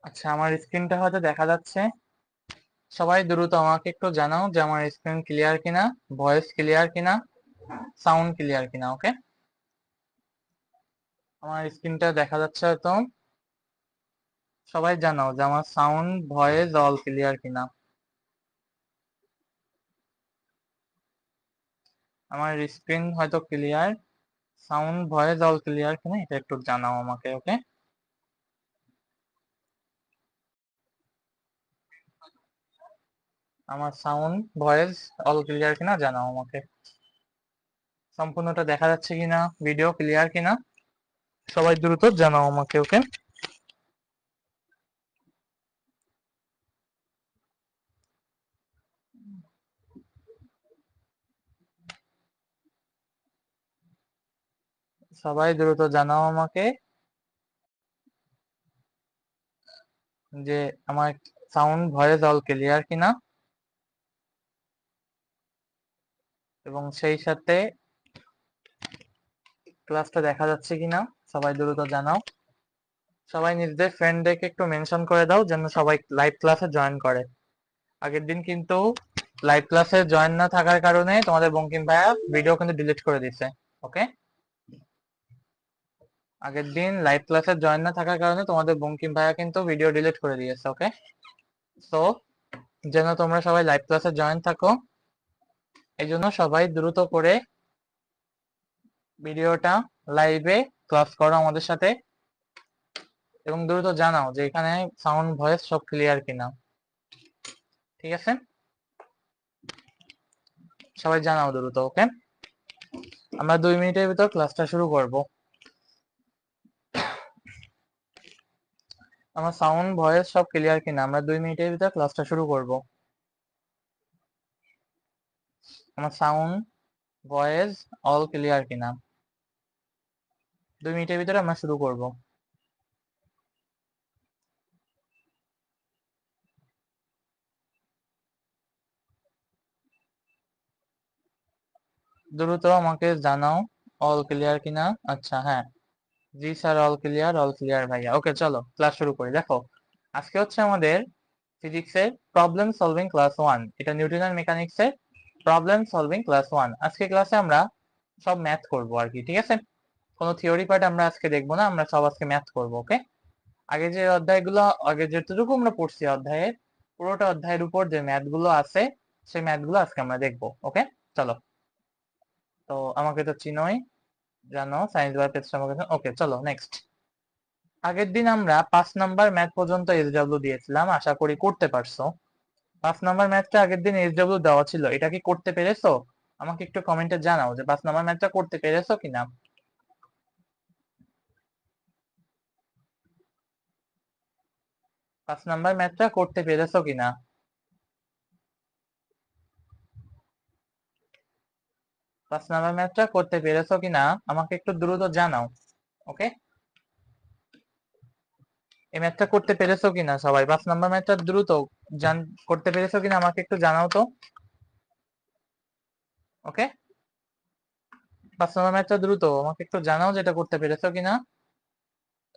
আচ্ছা, আমার স্ক্রিনটা হয়তো দেখা যাচ্ছে। সবাই দ্রুত আমাকে একটু জানাও যে আমার স্ক্রিন ক্লিয়ার কিনা, ভয়েস ক্লিয়ার কিনা, সাউন্ড ক্লিয়ার কিনা। ওকে, আমার স্ক্রিনটা দেখা যাচ্ছে হয়তো। সবাই জানাও যে আমার সাউন্ড ভয়েস অল ক্লিয়ার কিনা। আমার স্ক্রিন হয়তো clear, sound voice all clear কিনা এটা একটু জানাও আমাকে। ওকে, আমার সাউন্ড ভয়েস অল ক্লিয়ার কিনা জানাও আমাকে। সম্পূর্ণটা দেখা যাচ্ছে কিনা, ভিডিও ক্লিয়ার কিনা সবাই দ্রুত জানাও আমাকে। ওকে, সবাই দ্রুত জানাও আমাকে যে আমার সাউন্ড ভয়েস অল ক্লিয়ার কিনা, এবং সেই সাথে ক্লাসটা দেখা যাচ্ছে কিনা সবাই দ্রুত জানাও। সবাই নিজেদের ফ্রেন্ডদেরকে একটু মেনশন করে দাও যেন সবাই লাইভ ক্লাসে জয়েন করে। আগের দিন কিন্তু লাইভ ক্লাসে জয়েন না থাকার কারণে তোমাদের বঙ্কিম ভাইয়া ভিডিও কিন্তু ডিলিট করে দিছে। ওকে, আগের দিন লাইভ ক্লাসে জয়েন না থাকার কারণে তোমাদের বঙ্কিম ভাইয়া কিন্তু ভিডিও ডিলিট করে দিয়েছে। ওকে, সো যেন তোমরা সবাই লাইভ ক্লাসে জয়েন থাকো, এই জন্য সবাই দ্রুত করে ভিডিওটা লাইভে ক্লাস করো আমাদের সাথে, এবং দ্রুত জানাও যে এখানে সাউন্ড ভয়েস সব ক্লিয়ার কিনা। ঠিক আছে, সবাই জানাও দ্রুত। ওকে, আমরা 2 মিনিটের ভিতর ক্লাসটা শুরু করব। আমার সাউন্ড ভয়েস সব ক্লিয়ার কিনা, আমরা 2 মিনিটের ভিতর ক্লাসটা শুরু করব। আমার সাউন্ড ভয়েস অল ক্লিয়ার কিনা, 2 মিনিটের ভিতরে আমরা শুরু করব। দ্রুত আমাকে জানাও অল ক্লিয়ার কিনা। আচ্ছা, হ্যাঁ, জি sir, all clear, all clear ভাইয়া। ওকে, চলো ক্লাস শুরু করি। দেখো, আজকে হচ্ছে আমাদের ফিজিক্সের প্রবলেম সলভিং ক্লাস 1। এটা নিউটনের মেকানিক্সের প্রবলেম সলভিং ক্লাস 1। আজকে ক্লাসে আমরা সব ম্যাথ করব আর কি। ঠিক আছে, কোনো থিওরি পার্ট আমরা আজকে দেখবো না, আমরা সব আজকে ম্যাথ করব। ওকে, আগে যে অধ্যায়গুলো, আগে যেটুকু আমরা পড়ছি অধ্যায়ের, পুরোটা অধ্যায়ের উপর যে ম্যাথ গুলো আছে সেই ম্যাথ গুলো আজকে আমরা দেখবো। ওকে, চলো। তো আমাকে তো চিনোই, জানো সায়েন্স বাই পেজ আমাকে। ওকে, চলো নেক্সট। আগের দিন আমরা 5 নাম্বার ম্যাথ পর্যন্ত এসডব্লিউ দিয়েছিলাম, আশা করি করতে পারছো। 5 নাম্বার ম্যাথটা আগের দিন এসডব্লিউ দেওয়া ছিল, এটা কি করতে পেরেছো? আমাকে একটু কমেন্টে জানাও যে 5 নাম্বার ম্যাথটা করতে পেরেছো কিনা। 5 নাম্বার ম্যাথটা করতে পেরেছো কিনা। 5 নাম্বার ম্যাথটা করতে পেরেছো কিনা আমাকে একটু দ্রুত জানাও। ওকে, এই ম্যাথটা করতে পেরেছো কিনা সবাই, 5 নাম্বার ম্যাথটা দ্রুত জান করতে পেরেছো কিনা আমাকে একটু জানাও তো। ওকে, 5 নাম্বার ম্যাথটা দ্রুত আমাকে একটু জানাও যেটা করতে পেরেছো কিনা।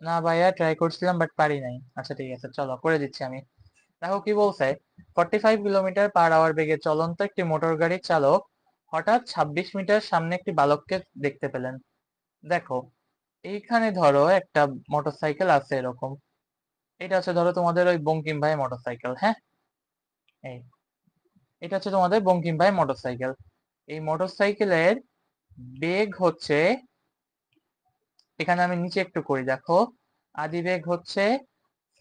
না ভাইয়া, ট্রাই করছিলাম বাট পারি নাই। আচ্ছা ঠিক আছে, চলো করে দিচ্ছি আমি। দেখো কি বলছে, 45 কিলোমিটার পার আওয়ার বেগে চলন্ত একটি মোটর গাড়ির চালক হঠাৎ 26 মিটার সামনে একটি বালককে দেখতে পেলেন। দেখো, এইখানে ধরো একটা মোটরসাইকেল আছে এরকম, এটা হচ্ছে ধরো তোমাদের ওই বঙ্কিম ভাই মোটরসাইকেল। হ্যাঁ, এই এটা হচ্ছে তোমাদের বঙ্কিম ভাই মোটরসাইকেল। এই মোটরসাইকেলের বেগ হচ্ছে, এখানে আমি নিচে একটু করি, দেখো আদি বেগ হচ্ছে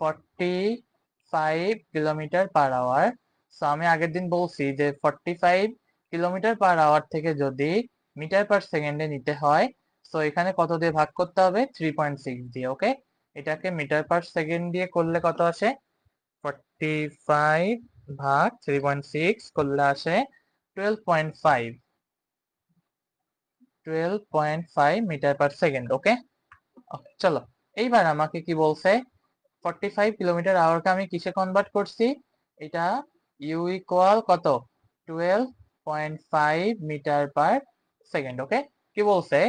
45 কিলোমিটার পার আওয়ার। সো আমি আগের দিন বলছি যে 45 কিলোমিটার পার আওয়ার থেকে যদি মিটার পার সেকেন্ডে নিতে হয়, তো এখানে কত দিয়ে ভাগ করতে হবে, 3.6 দিয়ে। ওকে, এটাকে মিটার পার সেকেন্ড দিয়ে করলে কত আসে, 45 ভাগ 3.6 করলে আসে 12.5, 12.5 মিটার পার সেকেন্ড। ওকে, চলো এইবার আমাকে কি বলছে, 45 কিলোমিটার আওয়ারকে আমি কিসে কনভার্ট করছি, এটা ইউ ইকুয়াল কত, 12.5 মিটার পার সেকেন্ড। ওকে, কি বলছে,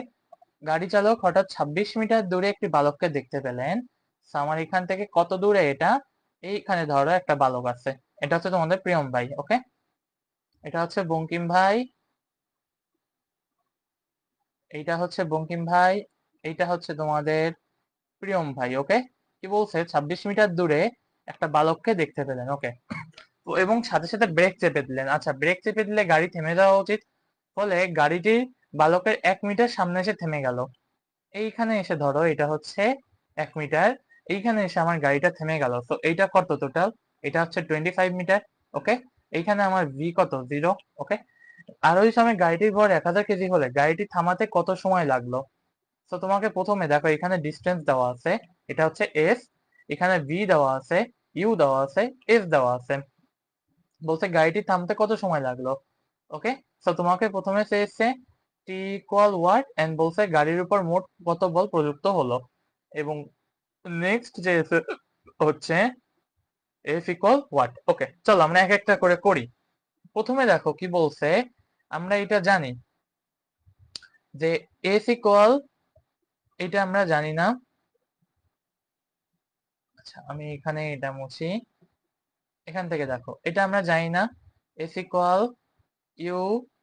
গাড়ি চালক হঠাৎ 26 মিটার দূরে একটি বালককে দেখতে পেলেন। আমার এখান থেকে কত দূরে এটা, এইখানে ধরো একটা বালক আছে, এটা হচ্ছে তোমাদের প্রিয়ম ভাই। ওকে, এটা হচ্ছে বঙ্কিম ভাই, এইটা হচ্ছে বঙ্কিম ভাই, এইটা হচ্ছে তোমাদের প্রিয়ম ভাই। ওকে, কি বলছে 26 মিটার দূরে একটা বালককে দেখতে পেলেন। ওকে, এবং সাথে সাথে ব্রেক চেপে দিলেন। আচ্ছা, ব্রেক চেপে দিলে গাড়ি থেমে যাওয়া উচিত, ফলে গাড়িটি বালকের 1 মিটার সামনে এসে থেমে গেল। এইখানে এসে ধরো এটা হচ্ছে 1 মিটার, এইখানে এসে আমার গাড়িটা থেমে গেল। তো এইটা কত টোটাল? এটা হচ্ছে 25 মিটার। ওকে, এইখানে আমার ভি কত? 0। ওকে, আর ওই সময় গাড়িটির ভর 1000 কেজি হলে গাড়িটি থামাতে কত সময় লাগলো? তো তোমাকে প্রথমে দেখো এখানে ডিস্টেন্স দেওয়া আছে, এটা হচ্ছে এস, এখানে ভি দেওয়া আছে, ইউ দেওয়া আছে, এস দেওয়া আছে, বলছে গাড়িটি থামতে কত সময় লাগলো। ওকে, তো তোমাকে প্রথমে চেয়েছে টি ইকুয়াল ওয়াট, এন্ড বলছে গাড়ির উপর মোট কত বল প্রযুক্ত হলো, এবং নেক্সট যে হচ্ছে এফ ইকুয়াল ওয়াট। ওকে, চলো আমরা এক একটা করে করি। প্রথমে দেখো কি বলছে, আমরা এটা জানি যে এফ ইকুয়াল, এটা আমরা জানি না। আচ্ছা, আমি এখানে এটা মুছি, এখান থেকে দেখো এটা আমরা জানি না। F equal u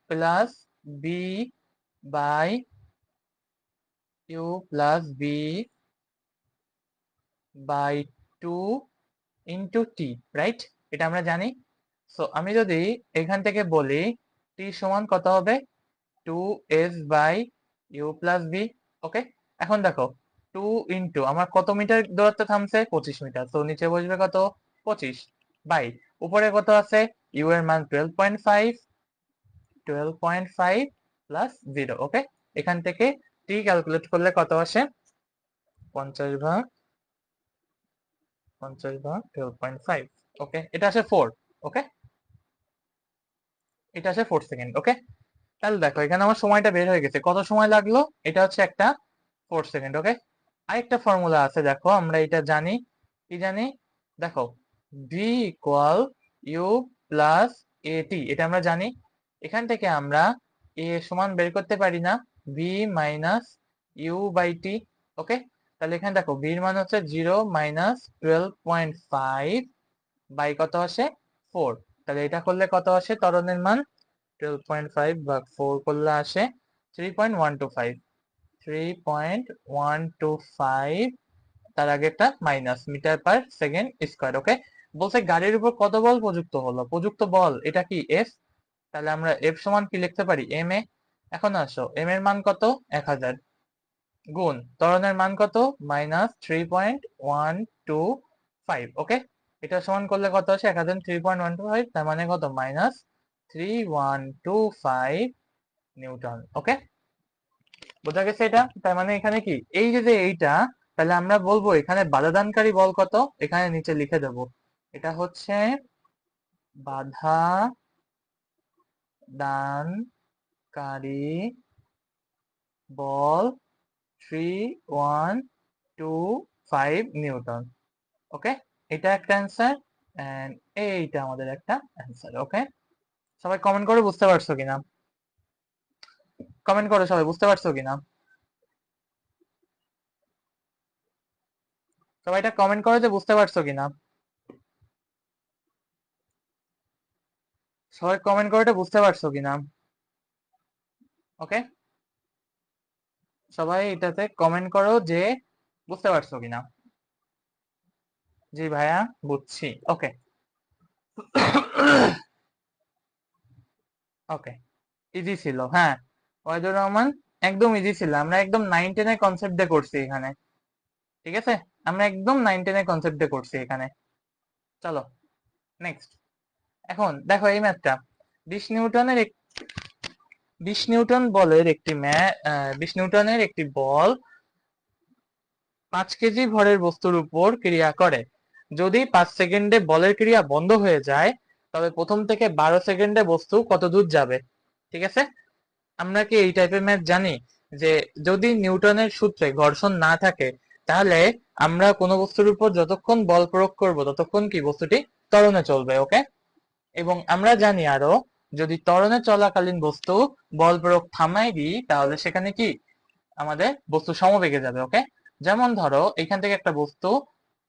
plus b by u plus b by 2 into t, right? এটা আমরা জানি। সো আমি যদি এখান থেকে বলি টি সমান কত হবে, 2s by u plus b. Okay, এখন দেখো 2 ইন্টু আমার কত মিটার দূরত্ব থামছে, 25 মিটার, তো নিচে বসবে কত, 25 বাই উপরে কত আছে, ইউ এর মান 12.5, 12.5 প্লাস 0। ওকে, এখান থেকে টি ক্যালকুলেট করলে কত আসে, 50 ভাগ 12.5। ওকে, এটা আসে 4। ওকে, এটা আসে 4 সেকেন্ড। ওকে, তাহলে দেখো এখানে আমার সময়টা বের হয়ে গেছে, কত সময় লাগলো, এটা হচ্ছে একটা 4 সেকেন্ড। ওকে, আরেকটা ফর্মুলা আছে, দেখো আমরা এটা জানি, কি জানি, দেখো ভি ইকুয়াল ইউ প্লাস এ টি, এটা আমরা জানি। এখান থেকে আমরা এ সমান বের করতে পারি না, V minus u by t. Okay, তাহলে এখানে দেখো ভির মান হচ্ছে 0 মাইনাস 12.5 বাই কত আসে, 4। তাহলে এটা করলে কত আসে ত্বরণের মান, 12.5 ভাগ 4 করলে আসে 3.125, 3.125, তার আগে একটা minus, metre per second square. Okay, বলছে গাড়ির উপর কত বল প্রযুক্ত হলো, প্রযুক্ত বল এটা কি এফ, তাহলে আমরা এফ সমান কি লিখতে পারি, এম এ। এখন আসো এম এর মান কত, 1000, গুণ ত্বরণের মান কত, মাইনাস 3.125। ওকে, এটা সমান করলে কত আসে, 1000 3.125, তার মানে কত, মাইনাস 3125 নিউটন। ওকে, বোঝা গেছে এটা? তার মানে এখানে কি, এই যে যে এইটা, তাহলে আমরা বলবো এখানে বাধাদানকারী বল কত, এখানে নিচে লিখে দেব, এটা হচ্ছে বাধা দানকারী বল 3125 নিউটন। ওকে, এটা একটা অ্যান্সার, এন্ড এইটা আমাদের একটা অ্যান্সার। ওকে, সবাই কমেন্ট করে বুঝতে পারছো কিনা, কমেন্ট করো সবাই বুঝতে পারছো কিনা, সবাই এটা কমেন্ট করো যে বুঝতে পারছো কিনা, সবাই কমেন্ট করে এটা বুঝতে পারছো কিনা। ওকে, সবাই এটাতে কমেন্ট করো যে বুঝতে পারছো কিনা। জি ভাইয়া, বুঝছি। ওকে, ওকে, ইজি ছিল, হ্যাঁ ওয়াহিদুর রহমান, একদম ইজি ছিল, আমরা একদম 9-10 এর কনসেপ্ট দিয়ে করছি এখানে। ঠিক আছে, আমরা একদম 9-10 এর কনসেপ্ট দিয়ে করছি এখানে। চলো নেক্সট। এখন দেখো এই ম্যাথটা, 20 নিউটনের 20 নিউটন বলের একটি 20 নিউটনের একটি বল 5 কেজি ভরের বস্তুর উপর ক্রিয়া করে, যদি 5 সেকেন্ডে বলের ক্রিয়া বন্ধ হয়ে যায়, তবে প্রথম থেকে 12 সেকেন্ডে বস্তু কত দূর যাবে। ঠিক আছে, আমরা কি এই টাইপের ম্যাথ জানি, যে যদি নিউটনের সূত্রে ঘর্ষণ না থাকে, তাহলে আমরা কোনো বস্তুর উপর যতক্ষণ বল প্রয়োগ করব ততক্ষণ কি বস্তুটি ত্বরণে চলবে। ওকে, এবং আমরা জানি আরো, যদি ত্বরণে চলাকালীন বস্তু বল প্রয়োগ থামাই দিই, তাহলে সেখানে কি আমাদের বস্তু সমবেগে যাবে। ওকে, যেমন ধরো এখান থেকে একটা বস্তু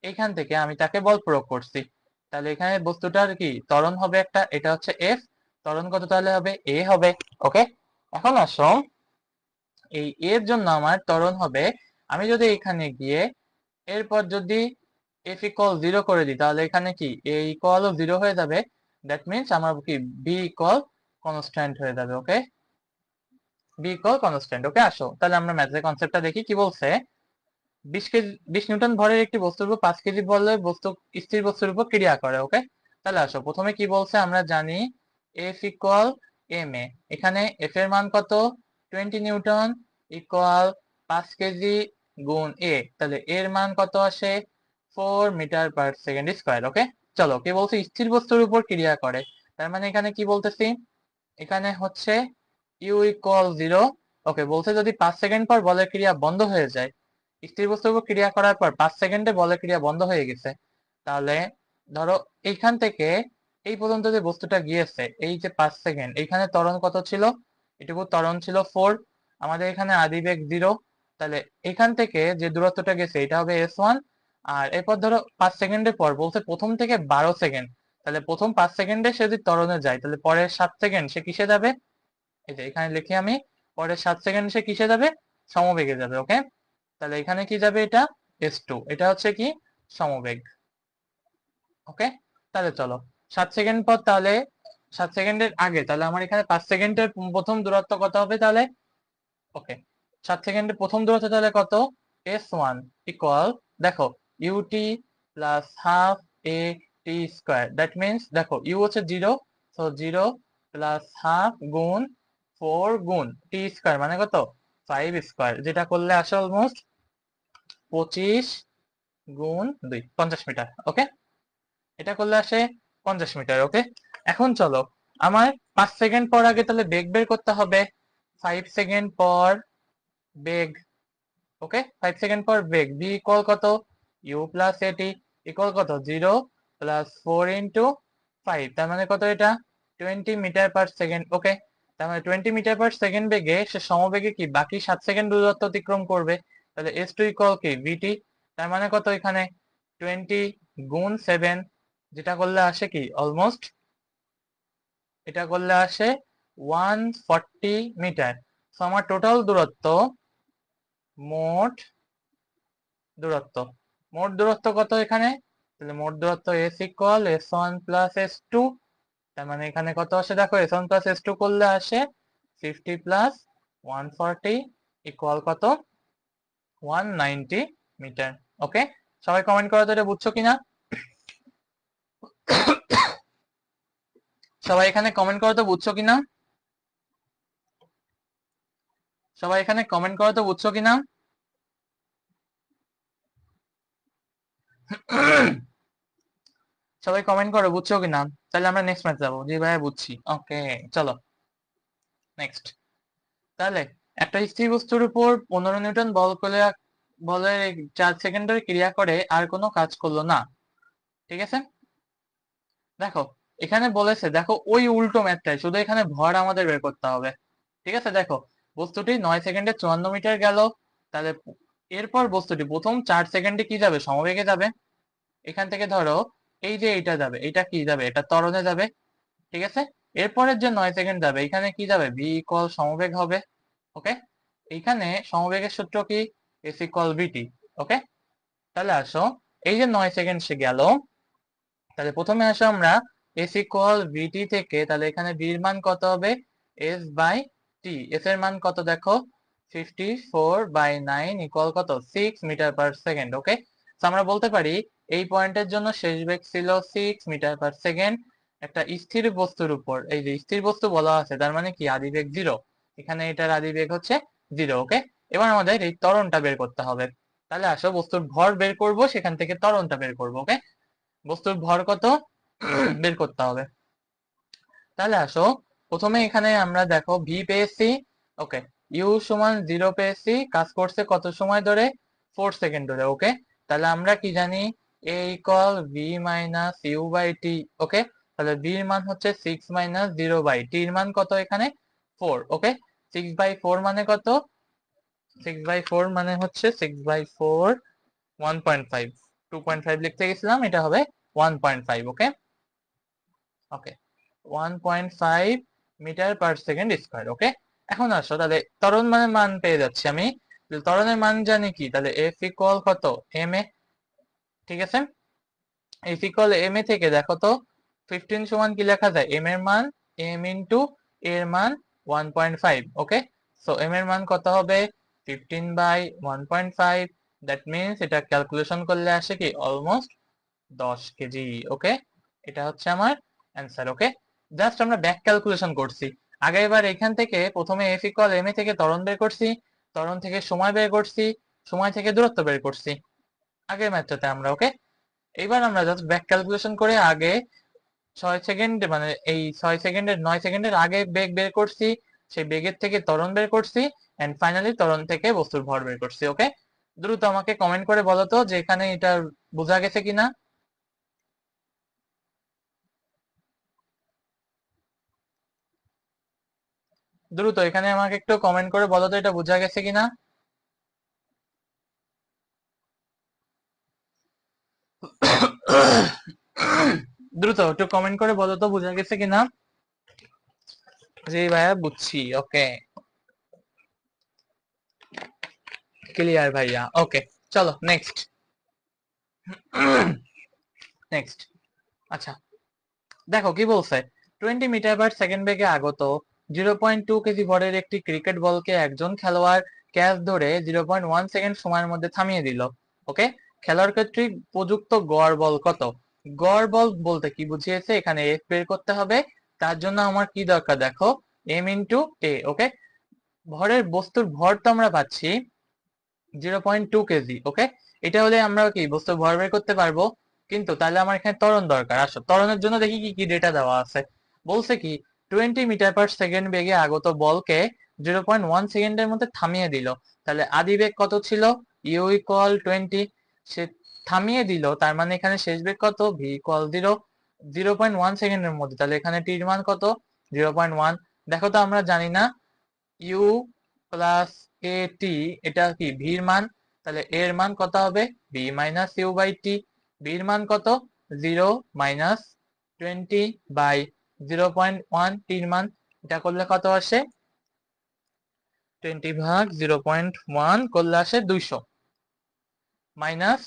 এইখান থেকে আমি তাকে বল প্রয়োগ করছি, তাহলে এখানে বস্তুটার কি ত্বরণ হবে একটা, এটা হচ্ছে এফ, ত্বরণ কত তাহলে হবে এ হবে। ওকে, এখন আসো এই এর জন্য আমার ত্বরণ হবে, আমি যদি এখানে গিয়ে এরপর যদি এফ ইকুয়াল 0 করে দিই তাহলে এখানে কি এ ইকুয়াল 0 হয়ে যাবে, দ্যাট মিনস আমার কি বি ইকুয়াল কনস্ট্যান্ট হয়ে যাবে। ওকে, বি ইকুয়াল কনস্ট্যান্ট। ওকে, আসো তাহলে আমরা ম্যাথের কনসেপ্টটা দেখি কি বলছে। 20 নিউটন ভরের একটি বস্তুর উপর 5 কেজি বলের বস্তু স্থির বস্তুর উপর ক্রিয়া করে। ওকে, তাহলে আসো প্রথমে কি বলছে আমরা জানি এফ ইকুয়াল এম এ, এখানে এফ এর মান কত 20 নিউটন ইকুয়াল 5 কেজি গুণ এ, তাহলে এর মান কত আসে 4 মিটার পার সেকেন্ড স্কয়ার। ওকে, চলো কি বলছে স্থির বস্তুর উপর ক্রিয়া করে, তার মানে এখানে কি বলতেছি, এখানে হচ্ছে ইউ ইকুয়াল 0। ওকে, বলছে যদি 5 সেকেন্ড পর বলের ক্রিয়া বন্ধ হয়ে যায়, স্থির বস্তুর উপর ক্রিয়া করার পর 5 সেকেন্ডে বলের ক্রিয়া বন্ধ হয়ে গেছে, তাহলে ধরো এইখান থেকে এই পর্যন্ত যে বস্তুটা গিয়েছে এই যে 5 সেকেন্ড, এইখানে ত্বরণ কত ছিল, এটুকু ত্বরণ ছিল 4, আমাদের এখানে আদিবেগ 0, তাহলে এখান থেকে যে দূরত্বটা গেছে এটা হবে s1। আর এরপর ধরো 5 সেকেন্ডের পর বলছে প্রথম থেকে 12 সেকেন্ড, তাহলে প্রথম 5 সেকেন্ডে সে যদি ত্বরণে যায় তাহলে পরের 7 সেকেন্ড সে কিসে যাবে, এই যে এখানে লিখি আমি, পরের 7 সেকেন্ড সে কিসে যাবে, সমবেগে যাবে। ওকে, তাহলে এখানে কি যাবে, এটা s2, এটা হচ্ছে কি সমবেগ। ওকে, তাহলে চলো 7 সেকেন্ড পর, তাহলে 7 সেকেন্ডের আগে তাহলে আমার এখানে 5 সেকেন্ডের প্রথম দূরত্ব কত হবে তাহলে। ওকে, 7 সেকেন্ডের প্রথম দূরত্ব তাহলে কত, s1 ইকুয়াল দেখো u t plus half a t square, that means দেখো ইউ হচ্ছে 0, সো 0 প্লাস হাফ গুণ 4 গুণ টি স্কয়ার মানে কত 5 স্কয়ার, যেটা করলে আসে অলমোস্ট 25 গুণ 2 50 মিটার। ওকে, এটা করলে আসে 50 মিটার। ওকে, এখন চলো আমার 5 সেকেন্ড পর আগে তাহলে বেগ বের করতে হবে, 5 সেকেন্ড পর বেগ। ওকে, 5 সেকেন্ড পর বেগ বি ইকুয়াল কত, ইউ প্লাস এটি ইকুয়াল কত 0 প্লাস 4 ইন্টু 5, তার মানে কত এটা 20 মিটার পার সেকেন্ড। ওকে, তার মানে 20 মিটার পার সেকেন্ড বেগে সে সমবেগে কি বাকি 7 সেকেন্ড দূরত্ব অতিক্রম করবে, তাহলে এস টু ইকুয়াল কি ভিটি, তার মানে কত এখানে 20 গুণ 7, যেটা করলে আসে কি অলমোস্ট, এটা করলে আসে 140 মিটার। তো আমার টোটাল দূরত্ব, মোট দূরত্ব, মোট দূরত্ব কত এখানে, তাহলে মোট দূরত্ব S equal s1 plus s2, তার মানে এখানে কত আসে দেখো s1 প্লাস s2 করলে আসে 50 প্লাস 140 ইকুয়াল কত 190 মিটার। ওকে, সবাই কমেন্ট করো তো এটা বুঝছো কিনা, সবাই এখানে কমেন্ট করো তো বুঝছো কিনা, সবাই এখানে কমেন্ট করো তো বুঝছো কিনা। সবাই কমেন্ট করো বুঝছো কিনা, তাহলে আমরা নেক্সট ম্যাচ যাবো, জি ভাই বুঝছি। ওকে, চলো নেক্সট। তাহলে একটা স্থির বস্তুর উপর 15 নিউটন বল করলে বলের 4 সেকেন্ড ধরে ক্রিয়া করে আর কোনো কাজ করলো না, ঠিক আছে। দেখো এখানে বলেছে, দেখো ওই উল্টো ম্যাথটাই, শুধু এখানে ভর আমাদের বের করতে হবে। ঠিক আছে, দেখো বস্তুটি 9 সেকেন্ডে 54 মিটার গেল, তাহলে এরপর বস্তুটি প্রথম 4 সেকেন্ডে কি যাবে, সমবেগে যাবে। এখান থেকে ধরো এই যে এইটা যাবে, এটা কি যাবে, এটা ত্বরণে যাবে। ঠিক আছে, এরপরের যে 9 সেকেন্ড যাবে এখানে কি যাবে, ভি ইকুয়াল সমবেগ হবে। ওকে, এইখানে সমবেগের সূত্র কি, এস ইকুয়াল ভিটি। ওকে, তাহলে আসো এই যে 9 সেকেন্ড সে গেল, তাহলে প্রথমে আসো আমরা এস ইকুয়াল ভিটি থেকে, তাহলে এখানে ভির মান কত হবে এস বাই টি, এস এর মান কত দেখো 54/9 ইকুয়াল কত 6 মিটার পার সেকেন্ড। ওকে, তো আমরা বলতে পারি এই পয়েন্টের জন্য শেষ বেগ ছিল 6 মিটার পার সেকেন্ড একটা স্থির বস্তুর উপর, এই যে স্থির বস্তু বলা আছে তার মানে কি আদিবেগ 0, এখানে এটার আদিবেগ হচ্ছে 0। ওকে, এবার আমাদের এই ত্বরণটা বের করতে হবে, তাহলে আসো বস্তুর ভর বের করব, সেখান থেকে ত্বরণটা বের করব। ওকে, বস্তুর ভর কত বের করতে হবে, তাহলে আসো প্রথমে এখানে আমরা দেখো ভি পেয়েছি। ওকে, ইউ সমান 0 পেয়েছি, কাজ করছে কত সময় ধরে 4 সেকেন্ড ধরে। ওকে, তাহলে আমরা কি জানি a equal v minus u by t. Okay, তাহলে ভি এর মান হচ্ছে 6 মাইনাস 0 বাই টি এর মান কত এখানে 4। ওকে, 6/4 মানে কত, 6/4 মানে হচ্ছে 6/4 1.5 2.5 লিখতে গেছিলাম, এটা হবে 1.5। ওকে ওকে 1.5 মিটার পার সেকেন্ড স্কয়ার। ওকে এখন আসো তাহলে ত্বরণ মানে মান পেয়ে যাচ্ছি আমি। ত্বরণের মান জানি কি, তাহলে এফ ইকুয়াল কত এম এ। ঠিক আছে, এফ ইকুয়াল এম এ থেকে দেখো তো 15 সমান কি লেখা যায়, এম এর মান এম ইন্টু এর মান 1.5। ওকে সো এম এর মান কত হবে 15/1.5, দ্যাট মিনস এটা ক্যালকুলেশন করলে আসে কি অলমোস্ট 10 কেজি। ওকে এটা হচ্ছে আমার অ্যান্সার। ওকে জাস্ট আমরা ব্যাক ক্যালকুলেশন করছি। আগে এবার এখান থেকে প্রথমে এফ ইকুয়াল এম এ থেকে ত্বরণ বের করছি, ত্বরণ থেকে সময় বের করছি, সময় থেকে দূরত্ব বের করছি আগের ম্যাথটাতে আমরা। ওকে এবার আমরা জাস্ট ব্যাক ক্যালকুলেশন করে আগে 6 সেকেন্ড মানে এই 6 সেকেন্ডের 9 সেকেন্ডের আগে বেগ বের করছি, সেই বেগের থেকে ত্বরণ বের করছি, এন্ড ফাইনালি ত্বরণ থেকে বস্তুর ভর বের করছি। ওকে দ্রুত আমাকে কমেন্ট করে বলো তো যে এখানে এটা বোঝা গেছে কিনা। দ্রুত এখানে আমাকে একটু কমেন্ট করে বলো তো এটা বোঝা গেছে কিনা। দ্রুত একটু কমেন্ট করে বলো তো বোঝা গেছে কিনা। জি ভাইয়া বুঝছি। ওকে ক্লিয়ার ভাইয়া। ওকে চলো নেক্সট। নেক্সট আচ্ছা দেখো কি বলছে, 20 মিটার পার সেকেন্ড বেগে আগত 0.2 কেজি ভরের একটি ক্রিকেট বলকে একজন খেলোয়াড় ক্যাচ ধরে 0.1 সেকেন্ড সময়ের মধ্যে থামিয়ে দিল। ওকে খেলোয়াড় কর্তৃক প্রযুক্ত গড় বল কত। গড় বল বলতে কি বুঝিয়েছে, এখানে এফ বের করতে হবে। তার জন্য আমার কি দরকার দেখো, এম ইন্টু এ। ওকে ভরের বস্তুর ভর তো আমরা পাচ্ছি 0.2 কেজি। ওকে এটা হলে আমরা কি বস্তুর ভর বের করতে পারবো, কিন্তু তাহলে আমার এখানে ত্বরণ দরকার। আসো ত্বরণের জন্য দেখি কি কি ডেটা দেওয়া আছে। বলছে কি 20 মিটার পার সেকেন্ড বেগে আগত বলকে 0.1 সেকেন্ডের মধ্যে থামিয়ে দিল। তাহলে আদি বেগ কত ছিল, ইউ ইকুয়াল 20, সে থামিয়ে দিল, তার মানে এখানে শেষ বেগ কত, ভি ইকুয়াল 0, 0.1 সেকেন্ডের মধ্যে। তাহলে এখানে টির মান কত 0.1। দেখো তো আমরা জানি না ইউ প্লাস এ টি এটা কি ভির মান, তাহলে এর মান কত হবে বি মাইনাস ইউ বাই টি। বির মান কত 0 মাইনাস 20 বাই 0.1, টির মান এটা করলে কত আসে 20 ভাগ 0.1 করলে আসে 200 minus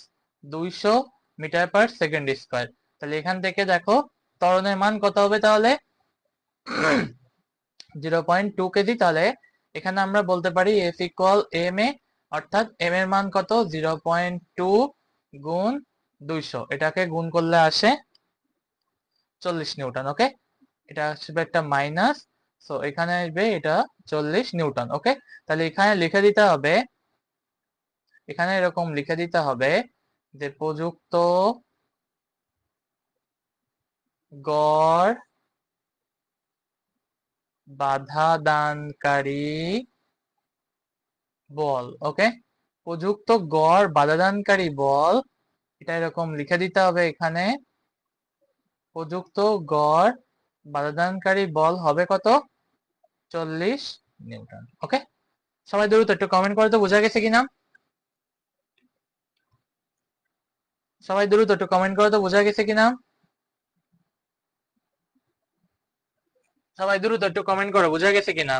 200 meter per second square. তাহলে এখান থেকে দেখো ত্বরণের মান কত হবে তাহলে 0.2 কেজি। তাহলে এখানে আমরা বলতে পারি এফ ইকুয়াল এম এ, অর্থাৎ এম এর মান কত 0.2 গুণ 200, এটাকে গুণ করলে আসে 40 নিউটন। ওকে এটা আসবে একটা মাইনাস, সো এখানে আসবে এটা 40 নিউটন। ওকে তাহলে এখানে লিখে দিতে হবে, এখানে এরকম লিখে দিতে হবে যে প্রযুক্ত গড় বাধা দানকারী বল। ওকে প্রযুক্ত গড় বাধাদানকারী বল, এটা এরকম লিখে দিতে হবে এখানে, প্রযুক্ত গড় বাধাদানকারী বল হবে কত 40 নিউটন। ওকে সবাই দ্রুত একটু কমেন্ট করে তো বোঝা গেছে কিনা। সবাই দ্রুত একটু কমেন্ট করে তো বোঝা গেছে কিনা। সবাই দ্রুত একটু কমেন্ট করো বোঝা গেছে কিনা।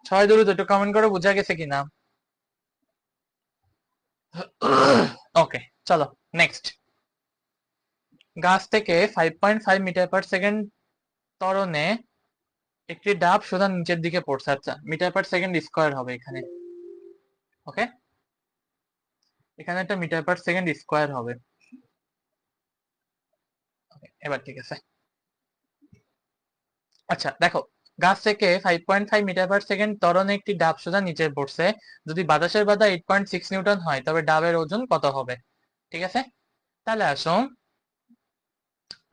সবাই দ্রুত একটু কমেন্ট করো বোঝা গেছে কিনা। ওকে চলো নেক্সট। গাছ থেকে 5.5 মিটার পার সেকেন্ড ত্বরণে একটি ডাব সোজা নিচের দিকে পড়ছে। আচ্ছা মিটার পার সেকেন্ড স্কয়ার হবে এখানে। ওকে এখানে একটা মিটার পার সেকেন্ড স্কয়ার হবে। এবার ঠিক আছে। আচ্ছা দেখো গাছ থেকে 5.5 মিটার পার সেকেন্ড ত্বরণে একটি ডাব সোজা নিচে পড়ছে, যদি বাতাসের বাধা 8.6 নিউটন হয় তবে ডাবের ওজন কত হবে। ঠিক আছে তাহলে আসো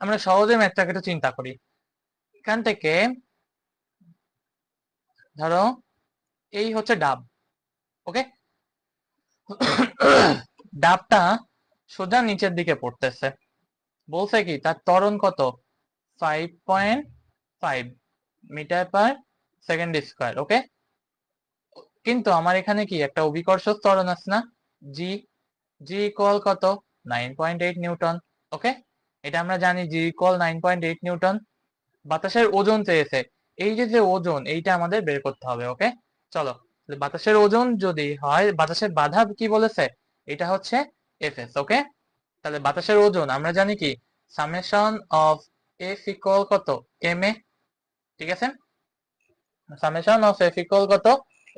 আমরা সহজে ম্যাথটাকে একটু চিন্তা করি। এখান থেকে ধরো এই হচ্ছে ডাব। ওকে ডাবটা সোজা নিচের দিকে পড়তেছে, বলছে কি তার ত্বরণ কত 5.5 মিটার পার সেকেন্ড স্কয়ার। ওকে কিন্তু আমার এখানে কি একটা অভিকর্ষ ত্বরণ আছে না, জি, জি ইকুয়াল কত? 9.8 নিউটন। ওকে, এটা আমরা জানি জি ইকুয়াল 9.8 নিউটন। বাতাসের ওজন চেয়েছে, এই যে যে ওজন, এইটা আমাদের বের করতে হবে। ওকে, চলো, বাতাসের ওজন যদি হয়, বাতাসের বাধা কি বলেছে, এটা হচ্ছে এফএস। ওকে, তাহলে বাতাসের ওজন আমরা জানি কি, সামেশন অফ এফ ইকুয়াল কত? M A. ঠিক আছে, সামেশন অফ এফ ইকুয়াল কত?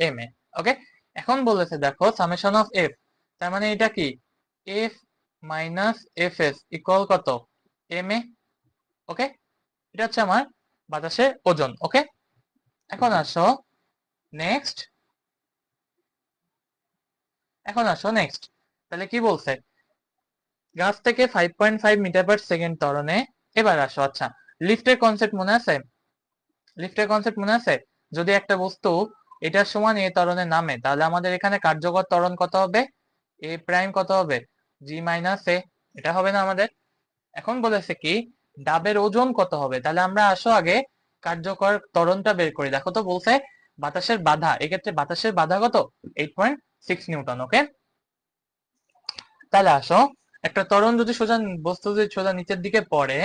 M A. ওকে, এখন বলেছে দেখো সামেশন অফ এফ, তার মানে এটা কি, F minus F S equal কত? M A. ওকে, এটা হচ্ছে আমার বাতাসের ওজন। ওকে, এখন আসো নেক্সট, এখন আসো নেক্সট। তাহলে কি বলছে, গাছ থেকে 5.5 মিটার পার সেকেন্ড ত্বরণে, এবার আসো, আচ্ছা, লিফটের কনসেপ্ট মনে আছে? লিফটের কনসেপ্ট মনে আছে? যদি একটা বস্তু এটার সমান এ ত্বরণে নামে, তাহলে আমাদের এখানে কার্যকর ত্বরণ কত হবে? এ প্রাইম কত হবে? জি মাইনাস এ। এটা হবে না আমাদের? এখন বলেছে কি, ডাবের ওজন কত হবে? তাহলে আমরা আসো আগে কার্যকর ত্বরণটা বের করি। দেখো তো বলছে বাতাসের বাধা, এক্ষেত্রে বাতাসের বাধা কত? 8.6 নিউটন। ওকে, তাহলে আসো, একটা ত্বরণ যদি সোজা, বস্তু যদি সোজা নিচের দিকে পড়ে,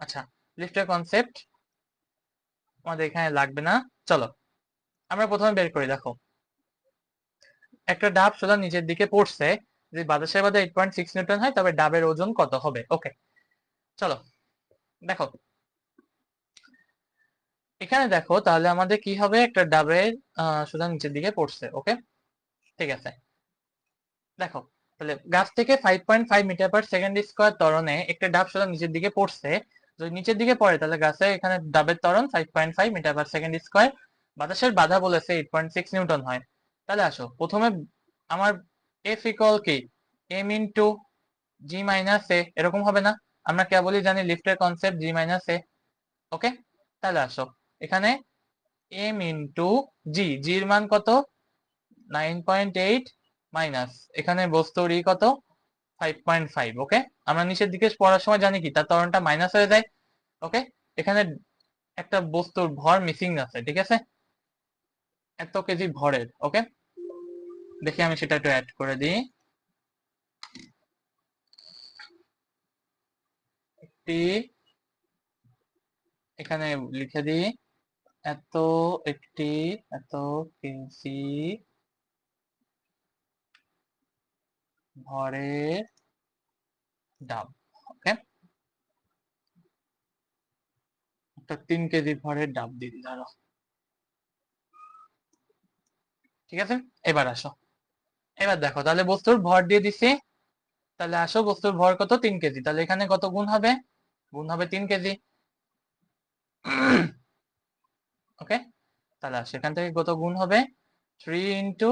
আচ্ছা, লিফটের কনসেপ্ট আমাদের এখানে লাগবে না। চলো আমরা প্রথমে বের করি। দেখো, একটা ডাব সোজা নিচের দিকে পড়ছে, যদি বাতাসের বাধা 8.6 নিউটন হয়, তবে ডাবের ওজন কত হবে? ওকে, চলো দেখো, এখানে দেখো, তাহলে আমাদের কি হবে, একটা ডাবের সোজা নিচের দিকে পড়ছে। ওকে, ঠিক আছে, দেখো, তাহলে গাছ থেকে 5.5 মিটার পার সেকেন্ড স্কোয়ার ত্বরণে একটা ডাব সোজা নিচের দিকে পড়ছে, যদি নিচের দিকে পড়ে তাহলে গাছে এখানে ডাবের ত্বরণ 5.5 মিটার পার সেকেন্ড স্কোয়ার, বাতাসের বাধা বলেছে 8.6 নিউটন হয়। তাহলে আসো প্রথমে আমার এফ ইকুয়াল কি, এম ইন্টু জি মাইনাস এ, এরকম হবে না? আমরা কেবলই জানি লিফটের কনসেপ্ট, জি মাইনাস এ। ওকে, তাহলে আসো এখানে এম ইন্টু জি, জির মান কত? 9.8 মাইনাস এখানে বস্তুর ই কত? 5.5। ওকে, আমরা নিচের দিকে পড়ার সময় জানি কি, তার ত্বরণটা মাইনাস হয়ে যায়। ওকে, এখানে একটা বস্তুর ভর মিসিং আছে। ঠিক আছে, এত কেজি ভরের। ওকে, দেখি আমি সেটা একটু অ্যাড করে দিই। একটি এখানে লিখে দিই, এত একটি, এত কেজি ভরের ডাব। ওকে, একটা 3 কেজি ভরের ডাব দিয়ে ধরো। ঠিক আছে, এবার আসো, এবার দেখো, তাহলে বস্তুর ভর দিয়ে দিছি, তাহলে আসো বস্তুর ভর কত? 3 কেজি, তাহলে এখানে কত গুণ হবে? গুণ হবে 3 কেজি। ওকে, তাহলে সেখান থেকে কত গুণ হবে? 3 ×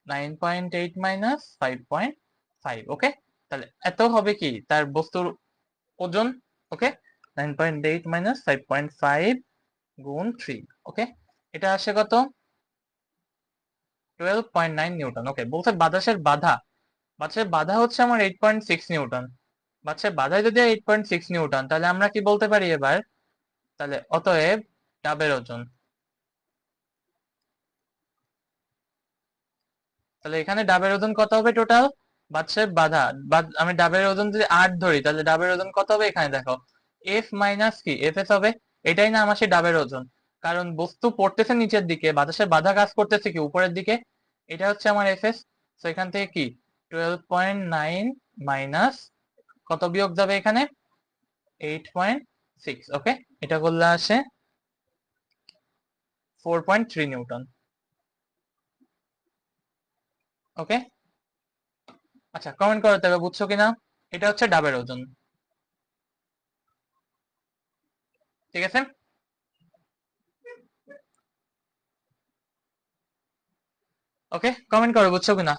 9.8 মাইনাস 5.5। ওকে, তাহলে এত হবে কি, তার বস্তুর ওজন। ওকে, 9.8 মাইনাস 5.5 গুণ 3। ওকে, এটা আসে কত? 12.9 নিউটন। ওকে, বলছে বাতাসের বাধা, বাতাসের বাধা হচ্ছে আমার 8.6 নিউটন। বাতাসের বাধা যদি 8.6 নিউটন, তাহলে আমরা কি বলতে পারি এবার, তাহলে অতএব ডাবের ওজন, তাহলে এখানে ডাবের ওজন কত হবে টোটাল? বাতাসের বাধা, আমি ডাবের ওজন যদি 8 ধরি, তাহলে ডাবের ওজন কত হবে? এখানে দেখো, এফ মাইনাস কি, এফ এস হবে। এটাই না আমার সেই ডাবের ওজন, কারণ বস্তু পড়তেছে নিচের দিকে, বাতাসের বাধা কাজ করতেছে কি উপরের দিকে, এটা হচ্ছে আমার এফ এস। তো এখান থেকে কি 12.9 মাইনাস কত বিয়োগ যাবে এখানে? 8.6। ওকে, এটা করলে আসে 4.3 নিউটন। ওকে, আচ্ছা, কমেন্ট করো তবে বুঝছো কিনা। এটা হচ্ছে ডাবের ওজন। ঠিক আছে, ওকে, কমেন্ট করো বুঝছো কিনা।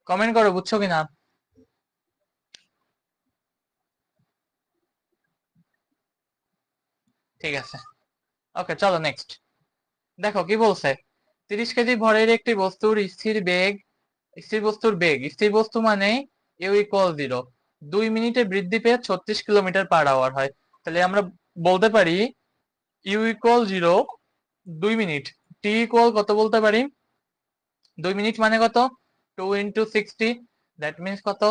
কমেন্ট করো বুঝছো কিনা। ঠিক আছে, ওকে, চলো নেক্সট। দেখো কি বলছে, 30 কেজি ভরের একটি বস্তুর স্থির বেগ, স্থির বস্তু মানে ইউ ইকুয়াল 0, 2 মিনিটে বৃদ্ধি পেয়ে 36 কিলোমিটার পার আওয়ার হয়। তাহলে আমরা বলতে পারি u equal 0 2 minute, t equal কত বলতে পারি 2 মিনিট মানে কত 2 ইন্টু 60, দ্যাট মিনস কত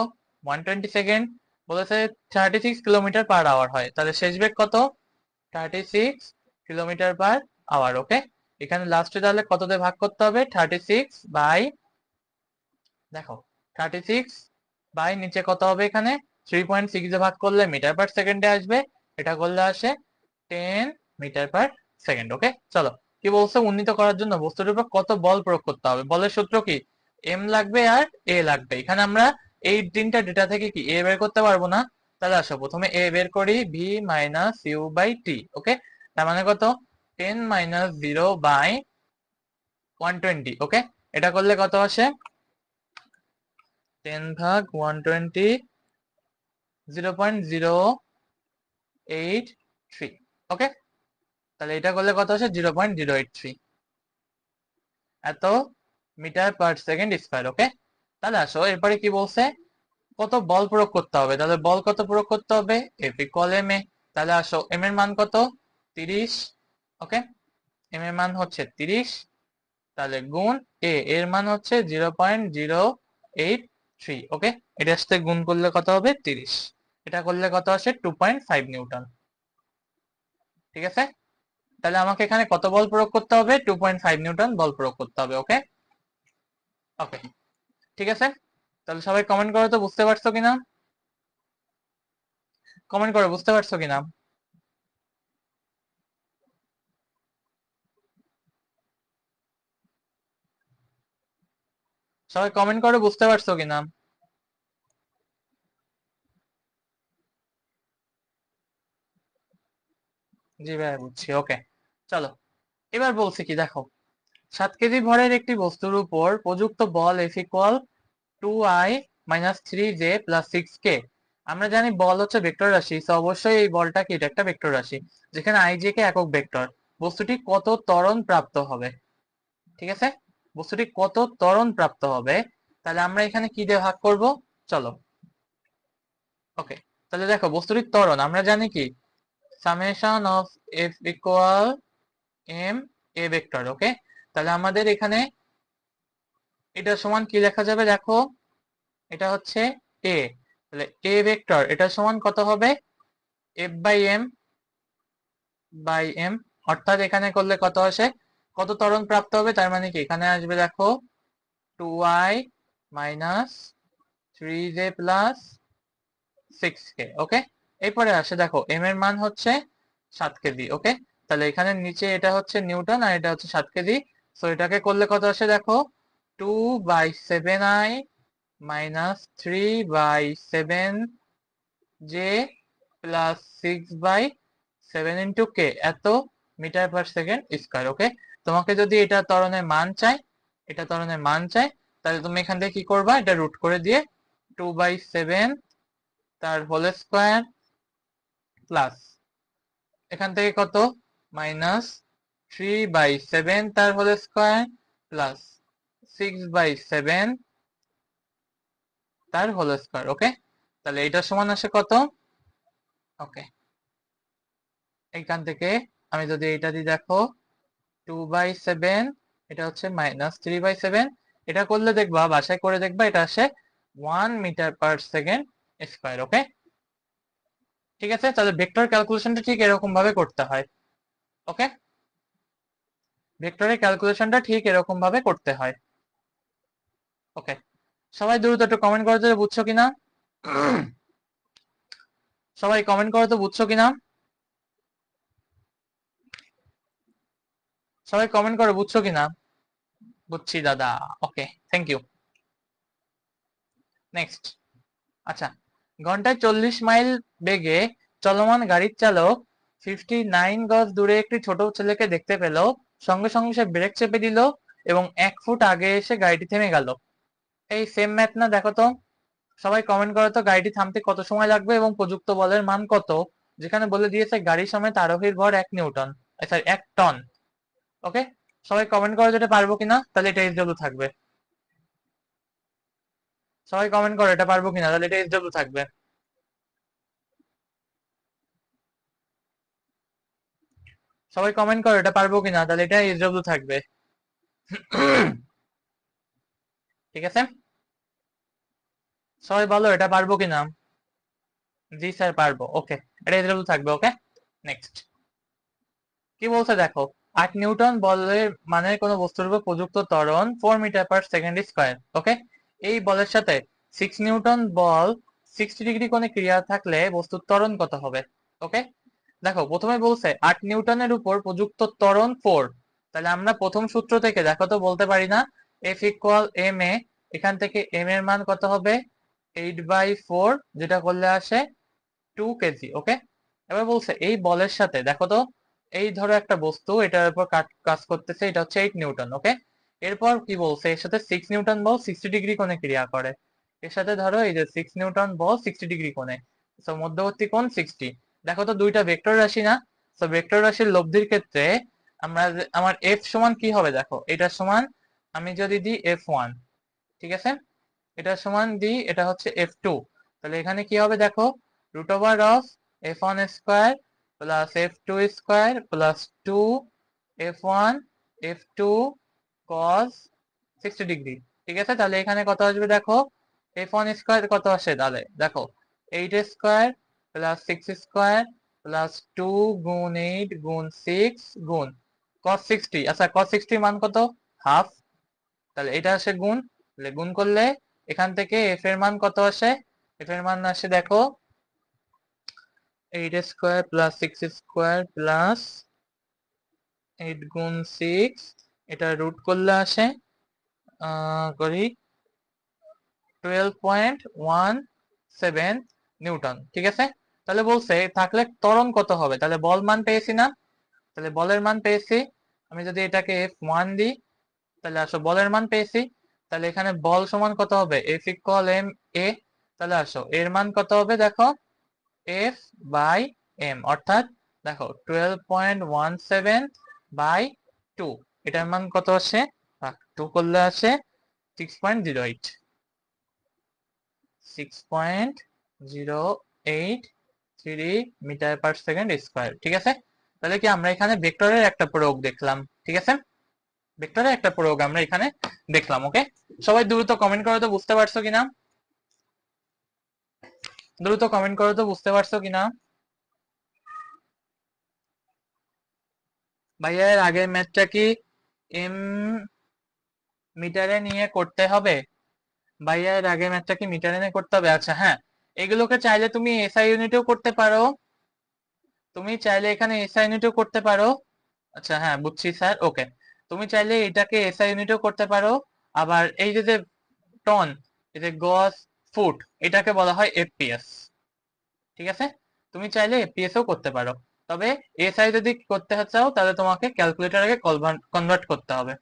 120 সেকেন্ড। বলেছে 36 কিলোমিটার পার আওয়ার হয়, তাহলে শেষ বেগ কত 36 কিলোমিটার পার আওয়ার। ওকে, এখানে লাস্টে তাহলে কত দিয়ে ভাগ করতে হবে 36 বাই, দেখো 36 বাই নিচে কত হবে এখানে 3.6 দিয়ে ভাগ করলে মিটার পার সেকেন্ডে আসবে, এটা করলে আসে 10 মিটার পার সেকেন্ড। ওকে চলো, কি বলছে উন্নীত করার জন্য বস্তুর উপর কত বল প্রয়োগ করতে হবে, বলের সূত্র কি এম লাগবে আর এ লাগবে। এখানে আমরা এই তিনটা ডেটা থেকে কি এ বের করতে পারবো না, তাহলে আসো প্রথমে এ বের করি V minus u by t. ওকে, তার মানে কত 10 মাইনাস 0 বাই 120। ওকে, এটা করলে কত আসে 10 ভাগ 120, 0.083। ওকে, তাহলে এটা করলে কত আসে 0.083 এত মিটার পার সেকেন্ড স্কয়ার। ওকে, তাহলে আসো এরপরে কি বলছে কত বল প্রয়োগ করতে হবে, তাহলে বল কত প্রয়োগ করতে হবে এফ ইকুয়াল এম এ। তাহলে আসো এম এর মান কত 30। ওকে, এম এর মান হচ্ছে 30, তাহলে গুণ এ এর মান হচ্ছে 0.083। ওকে, এটার সাথে গুণ করলে কত হবে 30, এটা করলে কত আসে 2.5 নিউটন। ঠিক আছে, তাহলে আমাকে এখানে কত বল প্রয়োগ করতে হবে 2.5 নিউটন বল প্রয়োগ করতে হবে। ওকে ওকে, ঠিক আছে, তাহলে সবাই কমেন্ট করো তো বুঝতে পারছো কিনা, কমেন্ট করো বুঝতে পারছো কিনা, সবাই কমেন্ট করো বুঝতে পারছো কিনা। জি ভাই বুঝছি। ওকে চলো, এবার বলছি কি দেখো 7 কেজি ভরের একটি বস্তুর উপর প্রযুক্ত বল F equal 2i minus 3j plus 6k। আমরা জানি বল হচ্ছে ভেক্টর রাশি, তো অবশ্যই এই বলটা কি এটা একটা ভেক্টর রাশি, যেখানে ij কে একক ভেক্টর। বস্তুটি কত ত্বরণ প্রাপ্ত হবে, ঠিক আছে, বস্তুটি কত ত্বরণ প্রাপ্ত হবে, তাহলে আমরা এখানে কি দিয়ে ভাগ করব চলো। ওকে, তাহলে দেখো বস্তুটির ত্বরণ আমরা জানি কি summation of F equal m a vector. Okay, তাহলে আমাদের এখানে এটা সমান কি লেখা যাবে দেখো, এটা হচ্ছে এ, তাহলে এ ভেক্টর এটা সমান কত হবে F by m by m, অর্থাৎ এখানে করলে কত আসে কত ত্বরণ প্রাপ্ত হবে, তার মানে কি এখানে আসবে দেখো 2i minus 3j plus 6k। ওকে, এরপরে আসে দেখো এম এর মান হচ্ছে 7 কেজি। ওকে, তাহলে এখানে নিচে এটা হচ্ছে নিউটন আর এটা হচ্ছে 7 কেজি, সো এটাকে করলে কত আসে দেখো 2/7i minus 3/7j plus 6/7 into k, এত মিটার পার সেকেন্ড স্কয়ার। ওকে, তোমাকে যদি এটা ত্বরণের মান চাই, এটা ত্বরণের মান চাই, তাহলে তুমি এখান থেকে কি করবা এটা রুট করে দিয়ে 2/7 তার হোল স্কয়ার প্লাস এখান থেকে কত মাইনাস 3/7 তার হোল স্কয়ার প্লাস 6/7 তার হোল স্কয়ার। ওকে, তাহলে এটা সমান আসে কত, ওকে এখান থেকে আমি যদি এটা দিই দেখো 2/7, এটা হচ্ছে মাইনাস 3/7, এটা করলে দেখবা বাসায় করে দেখবা এটা আসে 1 মিটার পার সেকেন্ড স্কয়ার। ওকে, ঠিক আছে, তাহলে ভেক্টর ক্যালকুলেশনটা ঠিক এরকম ভাবে করতে হয়। ওকে, ভেক্টরের ক্যালকুলেশনটা ঠিক এরকম ভাবে করতে হয়। ওকে, সবাই দ্রুত একটু কমেন্ট করো তো বুঝছো কিনা, সবাই কমেন্ট করো তো বুঝছো কিনা, সবাই কমেন্ট করো বুঝছো কিনা। বুঝছি দাদা, ওকে থ্যাংক ইউ। নেক্সট, আচ্ছা, ঘন্টায় 40 মাইল বেগে চলমান গাড়ির চালক 59 গজ দূরে একটি ছোট ছেলেকে দেখতে পেল, সঙ্গে সঙ্গে সে ব্রেক চেপে দিল এবং 1 ফুট আগে এসে গাড়িটি থেমে গেল। এই সেম ম্যাথ না, দেখো তো সবাই কমেন্ট করো তো গাড়িটি থামতে কত সময় লাগবে এবং প্রযুক্ত বলের মান কত, যেখানে বলে দিয়েছে গাড়ি সমেত আরোহীর ভর 1 নিউটন, সরি 1 টন। ওকে, সবাই কমেন্ট করো যেটা পারবো কিনা, তাহলে এটা এসডব্লিউ থাকবে। সবাই কমেন্ট করো এটা পারবো কিনা, তাহলে এটা এসডব্লিউ থাকবে। সবাই কমেন্ট করো এটা পারবো কিনা, তাহলে এটা এসডব্লিউ থাকবে। ঠিক আছে, সবাই বলো এটা পারবো কিনা। জি স্যার পারবো, ওকে, এটা এসডব্লিউ থাকবে। ওকে, নেক্সট কি বলছে দেখো, 8 নিউটন বলের মানে কোনো বস্তুর উপর প্রযুক্ত ত্বরণ 4 মিটার/সেকেন্ড স্কয়ার। ওকে, এই বলের সাথে 6 নিউটন বল 60 ডিগ্রি কোণে ক্রিয়া থাকলে বস্তুর ত্বরণ কত হবে। ওকে, দেখো প্রথমে বলছে 8 নিউটনের উপর প্রযুক্ত ত্বরণ 4, তাহলে আমরা প্রথম সূত্র থেকে দেখো তো বলতে পারি না F ইকুয়াল এম এ, এখান থেকে এম এর মান কত হবে 8/4, যেটা করলে আসে 2 কেজি। ওকে, এবার বলছে এই বলের সাথে দেখো তো, এই ধরো একটা বস্তু এটার উপর কাজ করতেছে, এটা হচ্ছে 8 নিউটন। ওকে, এরপর কি বলছে এর সাথে 6 নিউটন বল 60 ডিগ্রি কোণে ক্রিয়া করে। এর সাথে ধরো এই যে 6 নিউটন বল 60 ডিগ্রি কোণে, তো মধ্যবর্তী কোণ 60। দেখো তো দুইটা ভেক্টর রাশি না, তো ভেক্টর রাশির লব্ধির ক্ষেত্রে আমার এফ সমান কি হবে দেখো, এটার সমান আমি যদি দিই F1, ঠিক আছে, এটার সমান দিই এটা হচ্ছে F2, তাহলে এখানে কি হবে দেখো, √of F1 square plus F2 square plus 2 F1 F2 cos 60 degree. ঠিক আছে, তাহলে এখানে কত আসবে দেখো, F1 স্কয়ার কত আসে, তাহলে দেখো 8 স্কয়ার প্লাস 6 স্কয়ার প্লাস 2 গুণ 8 গুণ 6 গুণ cos 60। আচ্ছা cos 60 মান কত, হাফ, তাহলে এটা আসে গুণ, তাহলে গুণ করলে এখান থেকে এফ এর মান কত আসে, এফ এর মান আসে দেখো 8 স্কয়ার প্লাস 6 স্কয়ার প্লাস 8 গুণ 6, এটা রুট করলে আসে করি 12.17 নিউটন। ঠিক আছে, তাহলে বলছে থাকলে ত্বরণ কত হবে, তাহলে বল মান পেয়েছি না, তাহলে বলের মান পেয়েছি, আমি যদি এটাকে F1 দিই তাহলে আসো বলের মান পেয়েছি, তাহলে এখানে বল সমান কত হবে F ইকুয়াল এম এ, তাহলে আসো এর মান কত হবে দেখো F/m, অর্থাৎ দেখো 12.17/2, এটার মান কত আসে, 2 করলে আসে 6.08, 6.083 মিটার/সেকেন্ড স্কয়ার। ঠিক আছে, তাহলে কি আমরা এখানে ভেক্টরের একটা প্রয়োগ দেখলাম। ঠিক আছে, ভেক্টরের একটা প্রয়োগ আমরা এখানে দেখলাম। ওকে, সবাই দ্রুত কমেন্ট করো তো বুঝতে পারছো কিনা, দ্রুত কমেন্ট করো তো বুঝতে পারছো কিনা। ভাইয়া এর আগের ম্যাথটা কি এম মিটারে নিয়ে করতে হবে, ভাইয়া এর আগের ম্যাথটা কি মিটারে নিয়ে করতে হবে। আচ্ছা হ্যাঁ, এগুলোকে চাইলে তুমি এসআই ইউনিটেও করতে পারো, তুমি চাইলে এখানে এসআই ইউনিটেও করতে পারো। আচ্ছা হ্যাঁ বুঝছি স্যার, ওকে, তুমি চাইলে এটাকে এসআই ইউনিটেও করতে পারো, আবার এই যে যে টন, এই যে গজ, ফুট, এটাকে বলা হয় এফপিএস। ঠিক আছে, তুমি চাইলে এফপিএসও করতে পারো, তবে এসআই যদি করতে চাও তাহলে তোমাকে ক্যালকুলেটরকে কনভার্ট করতে হবে,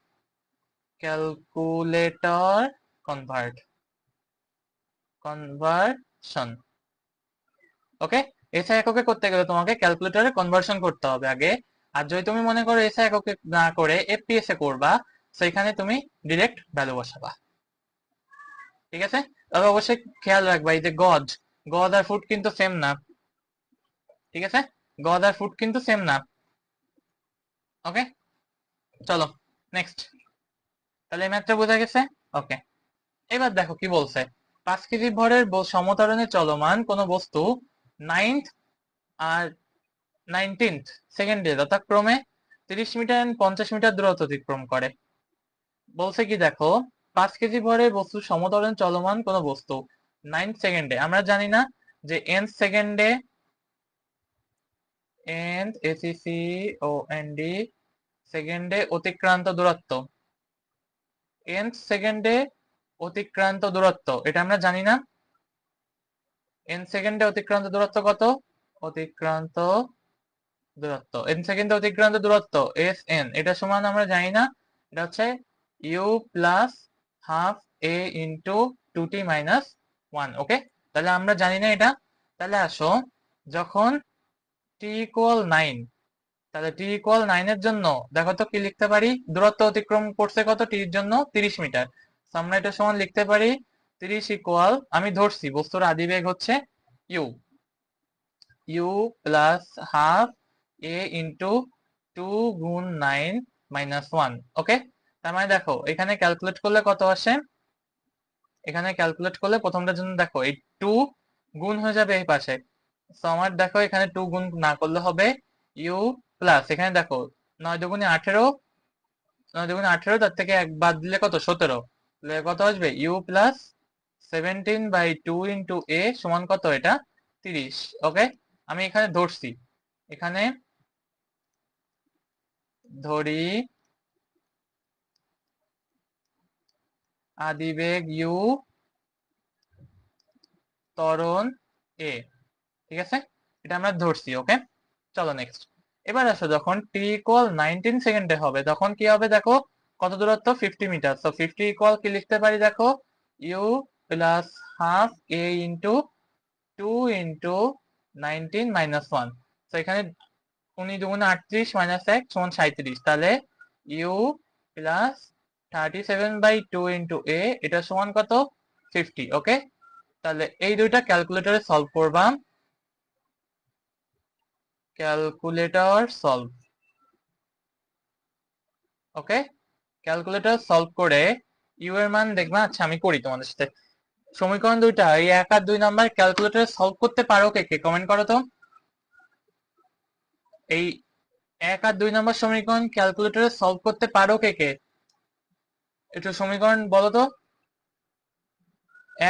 ক্যালকুলেটর কনভার্সন। ওকে, এসআই এককে করতে গেলে তোমাকে ক্যালকুলেটরে কনভার্সন করতে হবে আগে, আর যদি তুমি মনে করো এসআই এককে না করে এফপিএস এ করবা, সেখানে তুমি ডিরেক্ট ভ্যালু বসাবা। ঠিক আছে, তবে অবশ্যই খেয়াল রাখবা এই যে গজ, গজ আর ফুট কিন্তু সেম না। ঠিক আছে, গজ আর ফুট কিন্তু সেম না। ওকে, চলো নেক্সট, তাহলে এই ম্যাথটা বোঝা গেছে। ওকে, এবার দেখো কি বলছে, 5 কেজি ভরের সমত্বরণে চলমান কোন বস্তু 9th আর 19th সেকেন্ডে যথাক্রমে 30 মিটার এবং 50 মিটার দূরত্ব অতিক্রম করে। বলছে কি দেখো, 5 কেজি ভরের বস্তু সমত্বরণে চলমান কোন বস্তু 9 সেকেন্ডে, আমরা জানি না যে n সেকেন্ডে, n এসিসি ও এনডি সেকেন্ডে অতিক্রান্ত দূরত্ব, n সেকেন্ডে অতিক্রান্ত দূরত্ব, এটা আমরা জানি না, n সেকেন্ডে অতিক্রান্ত দূরত্ব কত, অতিক্রান্ত দূরত্ব n সেকেন্ডে অতিক্রান্ত দূরত্ব এস এন, এটা সমান আমরা জানি না, এটা হচ্ছে u plus half a into 2t - 1। Okay, তাহলে আমরা জানি না এটা, তাহলে আসো যখন টি ইকুয়াল 9, তাহলে টি ইকুয়াল 9 এর জন্য দেখো তো কি লিখতে পারি, দূরত্ব অতিক্রম করছে কত টির জন্য 30 মিটার, আমরা এটা সমান লিখতে পারি 30 ইকুয়াল, আমি ধরছি বস্তুর আদিবেগ হচ্ছে u, u plus half a into 2 গুণ 9 মাইনাস 1। ওকে, তার মানে দেখো এখানে ক্যালকুলেট করলে কত আসে, এখানে ক্যালকুলেট করলে প্রথমটার জন্য দেখো এই 2 গুণ হয়ে যাবে এই পাশে। তো আমার দেখো এখানে 2 গুণ না করলে হবে ইউ প্লাস, এখানে দেখো 9 দুগুণে 18, 9 দুগুণে 18, তার থেকে এক বাদ দিলে কত 17, তাহলে কত আসবে ইউ প্লাস 17/2 ইন্টু এ সমান কত, এটা 30। ওকে, আমি এখানে ধরছি, এখানে ধরি আদিবেগ ইউ, ত্বরণ এ, ঠিক আছে, এটা আমরা ধরছি। ওকে, চলো নেক্সট। এবার আসো যখন টি ইকুয়াল 19 সেকেন্ডে হবে তখন কি হবে দেখো, কত দূরত্ব 50 মিটার। সো 50 ইকুয়াল কি লিখতে পারি দেখো, u plus half a into 2 into 19 minus 1। তো এখানে 19 দুগুণে 38 মাইনাস 1 সমান 37, তাহলে ইউ প্লাস 37/2 ইন্টু এ, এটা সমান কত 50। ওকে, তাহলে এই দুইটা ক্যালকুলেটরে সলভ করবা, ক্যালকুলেটর সলভ। ওকে, ক্যালকুলেটর সলভ করে ইউ এর মান দেখবা। আচ্ছা আমি করি তোমাদের সাথে সমীকরণ দুইটা, এই 1 আর 2 নাম্বার ক্যালকুলেটরে সলভ করতে পারো কে কে, কমেন্ট করো তো। এই 1 আর 2 নাম্বার সমীকরণ ক্যালকুলেটরে সলভ করতে পারো কে কে, একটু সমীকরণ বলো তো।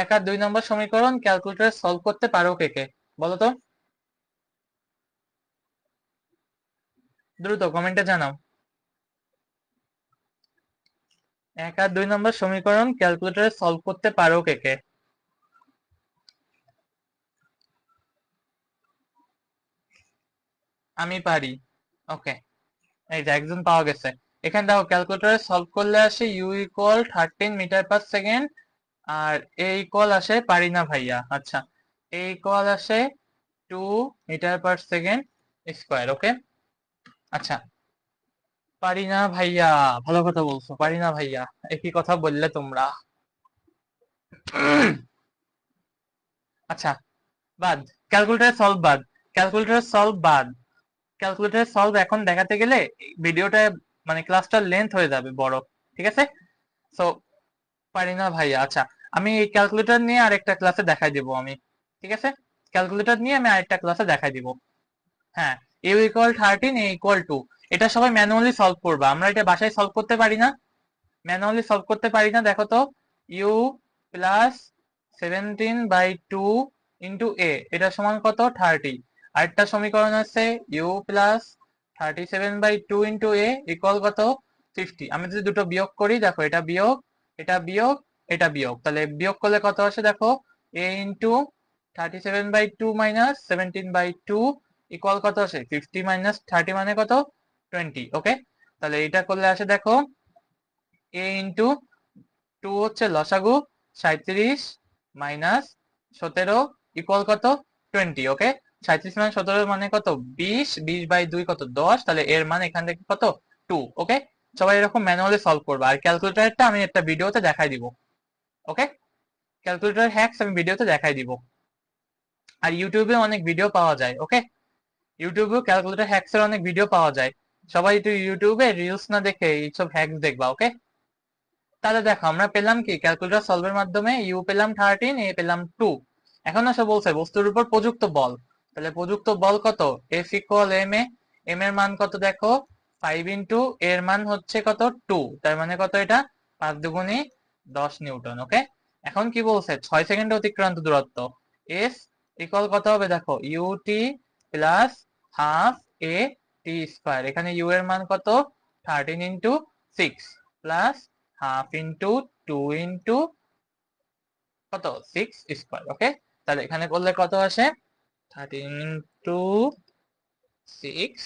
1 আর 2 নাম্বার সমীকরণ ক্যালকুলেটরে সলভ করতে পারো কে কে, বলো তো, দ্রুত কমেন্টে জানাও। 1 আর 2 নাম্বার সমীকরণ ক্যালকুলেটরে সলভ করতে পারো কে কে। আমি পারি। ওকে, এই যে একজন পাওয়া গেছে। এখানে দেখো ক্যালকুলেটরে সলভ করলে আসে u equal 13 meter per second, আর এ ইকুয়াল আসে পারি না ভাইয়া। আচ্ছা, এ ইকুয়াল আসে 2 meter per second square. Okay, আচ্ছা পারি না ভাইয়া, ভালো কথা বলছো, পারি না ভাইয়া, একই কথা বললে তোমরা। আচ্ছা বাদ, ক্যালকুলেটর সলভ বাদ, ক্যালকুলেটর সলভ বাদ, ক্যালকুলেটর সলভ এখন দেখাতে গেলে ভিডিওটা মানে ক্লাসটার লেন্থ হয়ে যাবে বড়, ঠিক আছে। সো পারি না ভাইয়া। আচ্ছা, আমি এই ক্যালকুলেটর নিয়ে আরেকটা ক্লাসে দেখাই দিব আমি, ঠিক আছে, ক্যালকুলেটর নিয়ে আমি আরেকটা ক্লাসে দেখাই দিব। হ্যাঁ, ইউ ইকুয়াল 13, এ ইকুয়াল 2, এটা সবাই ম্যানুয়ালি সলভ করবা, আমরা এটা বাসায় সলভ করতে পারি না, ম্যানুয়ালি সলভ করতে পারি না। দেখো তো, ইউ প্লাস 17/2 ইন্টু এ, এটা সমান কত 30। আরেকটা সমীকরণ আছে u plus 37/2 into a equal কত 50। আমি যদি দুটো বিয়োগ করি দেখো, এটা বিয়োগ, এটা বিয়োগ, এটা বিয়োগ, তাহলে বিয়োগ করলে কত আসে দেখো, এ ইন্টু 37/2 মাইনাস 17/2 ইকুয়াল কত আসে 50 মাইনাস 30 মানে কত 20। ওকে, তাহলে এটা করলে আসে দেখো এ ইন্টু 2 হচ্ছে লসাগু 37 মাইনাস 17 ইকুয়াল কত 20। ওকে, 37 মাইনাস 17 মানে কত 20, 20/2 কত 10, তাহলে এর মান এখান থেকে কত 2। ওকে, সবাই এরকম ম্যানুয়ালি সলভ করবে, আর ক্যালকুলেটরটা আমি একটা ভিডিওতে দেখাই দিব। ওকে, ক্যালকুলেটর হ্যাকস আমি ভিডিওতে দেখাই দিব, আর ইউটিউবে অনেক ভিডিও পাওয়া যায়। ওকে, ইউটিউবেও ক্যালকুলেটর হ্যাকস এর অনেক ভিডিও পাওয়া যায়, সবাই একটু ইউটিউবে রিলস না দেখে এইসব হ্যাকস দেখবা। ওকে, তাহলে দেখো আমরা পেলাম কি, ক্যালকুলেটর সলভের মাধ্যমে ইউ পেলাম 13, এ পেলাম 2। এখন আসলে বলছে বস্তুর উপর প্রযুক্ত বল, তাহলে প্রযুক্ত বল কত, এফ ইকুয়াল এম এ, এম এর মান কত দেখো 5 ইন্টু এর মান হচ্ছে কত 2, তার মানে কত এটা 5 দুগুণে 10 নিউটন। ওকে, এখন কি বলছে 6 সেকেন্ডে অতিক্রান্ত দূরত্ব এস ইকুয়াল কত হবে দেখো, U T plus half a T square, এখানে ইউ এর মান কত 13 into 6 plus half into 2 into কত 6 স্কোয়ার। ওকে, তাহলে এখানে করলে কত আসে 13 ইন্টু 6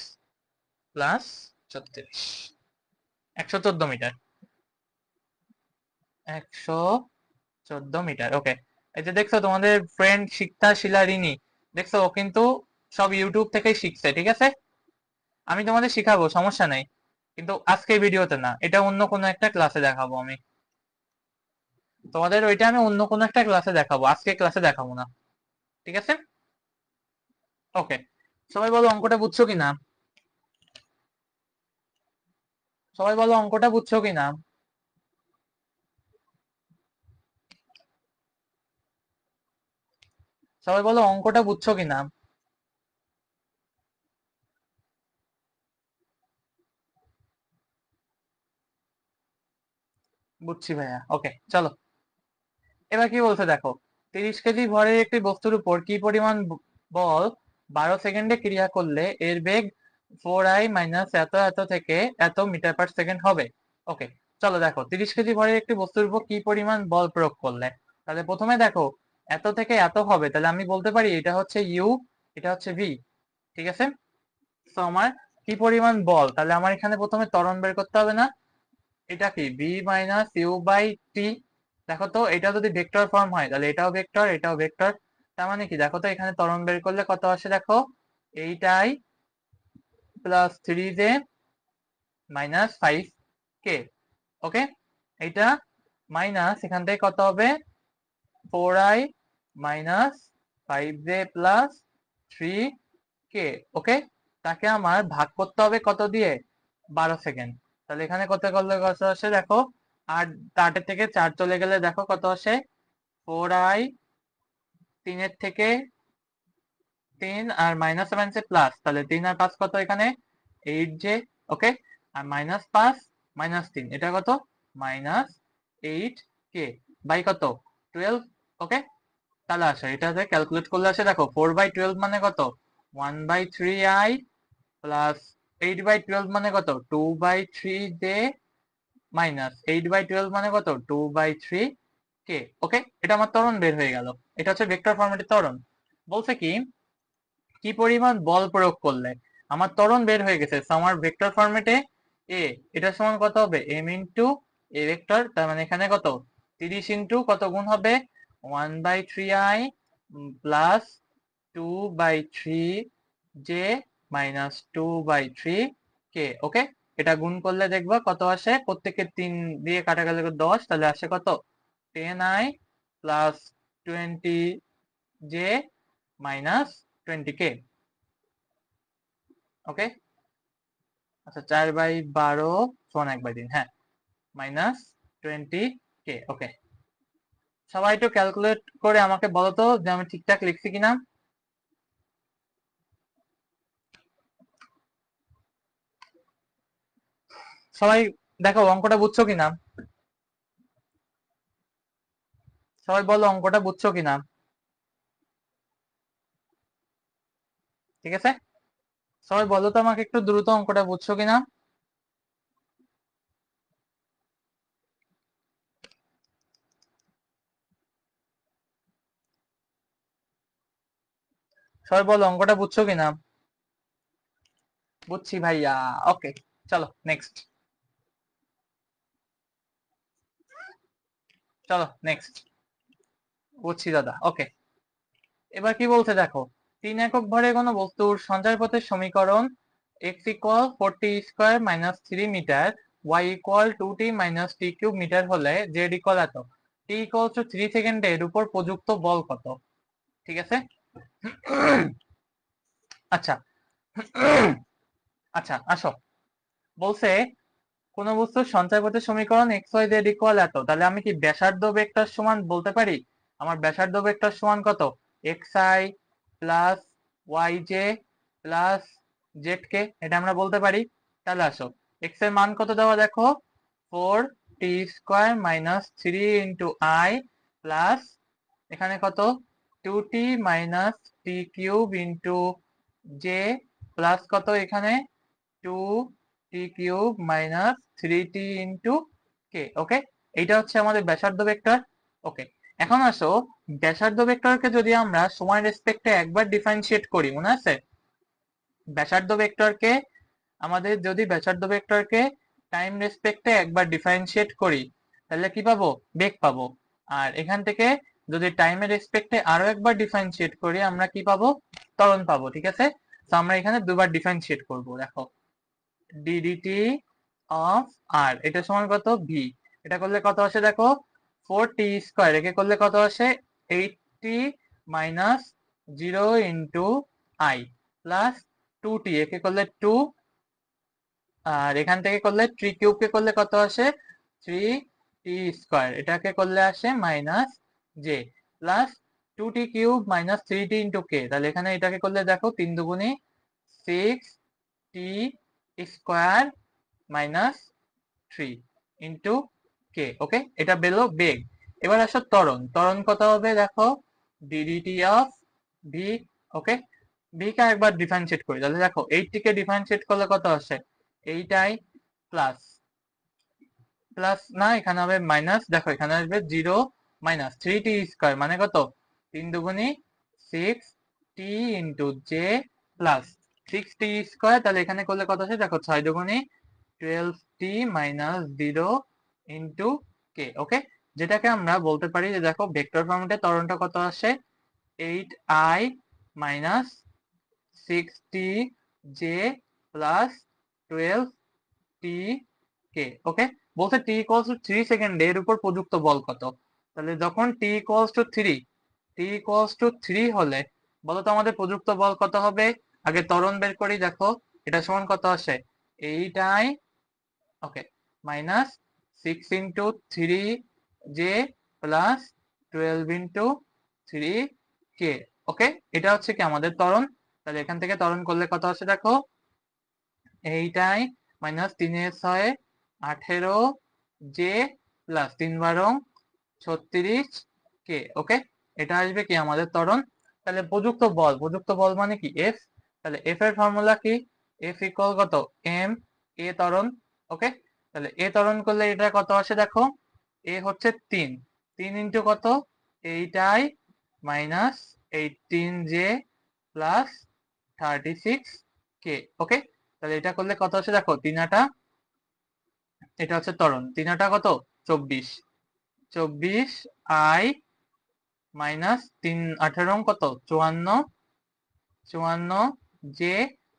প্লাস 36, 114 মিটার, 114 মিটার। ওকে, এই যে দেখছো তোমাদের ফ্রেন্ড শিক্ষা শিলারিনী, দেখছো ও কিন্তু সব ইউটিউব থেকেই শিখছে, ঠিক আছে, আমি তোমাদের শিখাবো সমস্যা নেই, কিন্তু আজকে ভিডিওতে না, এটা অন্য কোনো একটা ক্লাসে দেখাবো আমি তোমাদের, ওইটা আমি অন্য কোনো একটা ক্লাসে দেখাবো, আজকে ক্লাসে দেখাবো না, ঠিক আছে। ওকে, সবাই বলো অঙ্কটা বুঝছো কিনা। সবাই বলো অঙ্কটা বুঝছো কিনা? সবাই বলো অঙ্কটা বুঝছো কিনা? বুঝছি ভাইয়া, ওকে চলো। এবার কি বলছে দেখো, 30 কেজি ভরের একটি বস্তুর উপর কি পরিমাণ বল 12 সেকেন্ডে ক্রিয়া করলে এর বেগ 4i মাইনাস এত এত থেকে এত মিটার পার সেকেন্ড হবে। ওকে, চলো দেখো 30 কেজি ভরের একটি বস্তুর উপর কি পরিমাণ বল প্রয়োগ করলে, তাহলে প্রথমে দেখো এত থেকে এত হবে, তাহলে আমি বলতে পারি এটা হচ্ছে ইউ, এটা হচ্ছে ভি। ঠিক আছে, তো আমার কি পরিমাণ বল, তাহলে আমার এখানে প্রথমে ত্বরণ বের করতে হবে না? এটা কি ভি মাইনাস ইউ বাই টি। দেখো তো এটা যদি ভেক্টর ফর্ম হয় তাহলে এটাও ভেক্টর এটাও ভেক্টর, তার মানে কি দেখো তো এখানে ত্বরণ বের করলে কত আসে দেখো, 8i plus 3j minus 5k। ওকে, এটা মাইনাস এখান থেকে কত হবে, 4i minus 5j plus 3k। ওকে, তাকে আমার ভাগ করতে হবে কত দিয়ে, 12 সেকেন্ড। তাহলে এখানে কত করলে কত আসে দেখো, 8 থেকে 4 চলে গেলে দেখো কত আসে, 4i, 3 থেকে 3 আর মাইনাস মাইনাসে প্লাস, তাহলে 3 আর 5 কত এখানে, 8j। ওকে, আর -5 -3 এটা কত, -8k বাই কত, 12। ওকে, তাহলে আসে এটাতে ক্যালকুলেট করলে আসে দেখো 4/12 মানে কত, 1/3i প্লাস 8/12 মানে কত, 2/3j মাইনাস 8/12 মানে কত, 2/3k। ওকে, এটা আমার ত্বরণ বের হয়ে গেল। এটা হচ্ছে ভেক্টর ফরম্যাটের ত্বরণ। বলছে কি, কি পরিমাণ বল প্রয়োগ করলে, আমার ত্বরণ বের হয়ে গেছে, so আমার ভেক্টর ফরম্যাটে এ, এটা সমান কত হবে, এম ইন্টু এ ভেক্টর, তার মানে এখানে কত, 30 ইন্টু কত গুণ হবে, 1/3i plus 2/3j minus 2/3k। ওকে, এটা গুণ করলে দেখবো কত আসে, প্রত্যেকের 3 দিয়ে কাটা গেলে 10, তাহলে আসে কত, 10i plus 20j minus 20k। ওকে, আচ্ছা 4/12 সমান 1/3, হ্যাঁ, মাইনাস 20k। ওকে, সবাই একটু ক্যালকুলেট করে আমাকে বলো তো যে আমি ঠিকঠাক লিখছি কিনা। সবাই দেখো অঙ্কটা বুঝছো কিনা, সবাই বলো অঙ্কটা বুঝছো কিনা। ঠিক আছে, সবাই বলো তো আমাকে একটু দ্রুত অঙ্কটা বুঝছো কিনা। সবাই বলো অঙ্কটা বুঝছো কিনা। বুঝছি ভাইয়া, ওকে চলো নেক্সট, চলো নেক্সট। বুঝছি দাদা, ওকে। এবার কি বলছে দেখো, 3 একক ভরে কোনো বস্তুর সঞ্চারপথের সমীকরণ x equal 4t square minus 3 metre, y equal 2t minus t cube metre হলে z ইকুয়াল এত, t ইকুয়াল 3 সেকেন্ডে এর উপর প্রযুক্ত বল কত। ঠিক আছে, আচ্ছা, আচ্ছা আসো, বলছে কোন বস্তুর সঞ্চারপথের সমীকরণ এক্স ওয়াই জেড ইকুয়াল এত, তাহলে আমি কি ব্যাসার্ধ ভেক্টর সমান বলতে পারি, আমার ব্যাসার্ধ ভেক্টর সমান কত, x i plus y j plus z k, এটা আমরা বলতে পারি। তাহলে আসো, এক্স এর মান কত দেওয়া দেখো, 4t square minus 3 × i plus এখানে কত, 2t মাইনাস টি কিউব ইন্টু জে প্লাস কত এখানে, 2t³ minus 3t into k. ওকে, এইটা হচ্ছে আমাদের ব্যাসার্ধ ভেক্টর। ওকে, এখন আসো, ব্যাসার্ধ ভেক্টরকে যদি আমরা সময় রেসপেক্টে একবার ডিফারেন্সিয়েট করি, মনে আছে, ব্যাসার্ধ ভেক্টরকে আমাদের যদি ব্যাসার্ধ ভেক্টরকে টাইম রেসপেক্টে একবার ডিফারেন্সিয়েট করি তাহলে কি পাবো, বেগ পাবো। আর এখান থেকে যদি টাইমের রেসপেক্টে আরো একবার ডিফারেন্সিয়েট করি আমরা কি পাবো, ত্বরণ পাবো। ঠিক আছে, তো আমরা এখানে দুবার ডিফারেন্সিয়েট করব। দেখো ddt অফ আর এটা সমান কত, ভি, এটা করলে কত আসে দেখো, 4t স্কোয়ার, একে করলে কত আসে, 8t minus 0 into I plus 2t, একে করলে 2 আর এখান থেকে করলে 3 কিউব কে করলে কত আসে 3t স্কয়ার, এটাকে করলে আসে minus j, plus 2t cube minus 3t into k, তাহলে এখানে এটাকে করলে দেখো 3 দুগুণে 6t square minus 3 into k. Okay, এটা বেরো বেগ। এবার আসো ত্বরণ, ত্বরণ কত হবে দেখো DDT of V. Okay, V K একবার ডিফারেন্সিয়েট করি, তাহলে দেখো 8 কে ডিফারেন্সিয়েট করলে কত আসে 8i প্লাস প্লাস না এখানে হবে মাইনাস, দেখো এখানে আসবে 0 মাইনাস 3t স্কয়ার মানে কত 3 দুগুণে 6t into J plus 6t square, তাহলে এখানে করলে কত আসে দেখো 6 দুগুণে 12t মাইনাস 0 ইন্টু কে। ওকে, যেটাকে আমরা বলতে পারি যে দেখো ভেক্টর ফর্মেটে ত্বরণটা কত আসে 8i minus 6t J plus 12t কে। ওকে, বলছে t ইকুয়ালস টু 3 সেকেন্ডে এর উপর প্রযুক্ত বল কত, তাহলে যখন t equals to 3, t equals to 3 হলে বলো তো আমাদের প্রযুক্ত বল কত হবে। আগে ত্বরণ বের করি, দেখো এটা সমান কত আসে 8i ওকে minus 6 into 3 J plus 12 into 3 কে। ওকে, এটা হচ্ছে কি আমাদের ত্বরণ, তাহলে এখান থেকে ত্বরণ করলে কত আসে দেখো 8i মাইনাস 3 এর 6 18 জে প্লাস 3 12 36 কে। ওকে, এটা আসবে কি আমাদের ত্বরণ। তাহলে প্রযুক্ত বল, প্রযুক্ত বল মানে কি এফ, তাহলে এফ এর ফর্মুলা কি এফ ইকুয়াল কত এম এ ত্বরণ। ওকে, তাহলে এ ত্বরণ করলে এটা কত আসে দেখো এ হচ্ছে 3, 3 ইন্টু কত 8i মাইনাস 18 জে প্লাস 36 কে। ওকে, তাহলে এটা করলে কত আসে দেখো 3 আটা, এটা হচ্ছে ত্বরণ 3 আটা কত 24, 24 আই মাইনাস 3 18 কত 54, 54 জে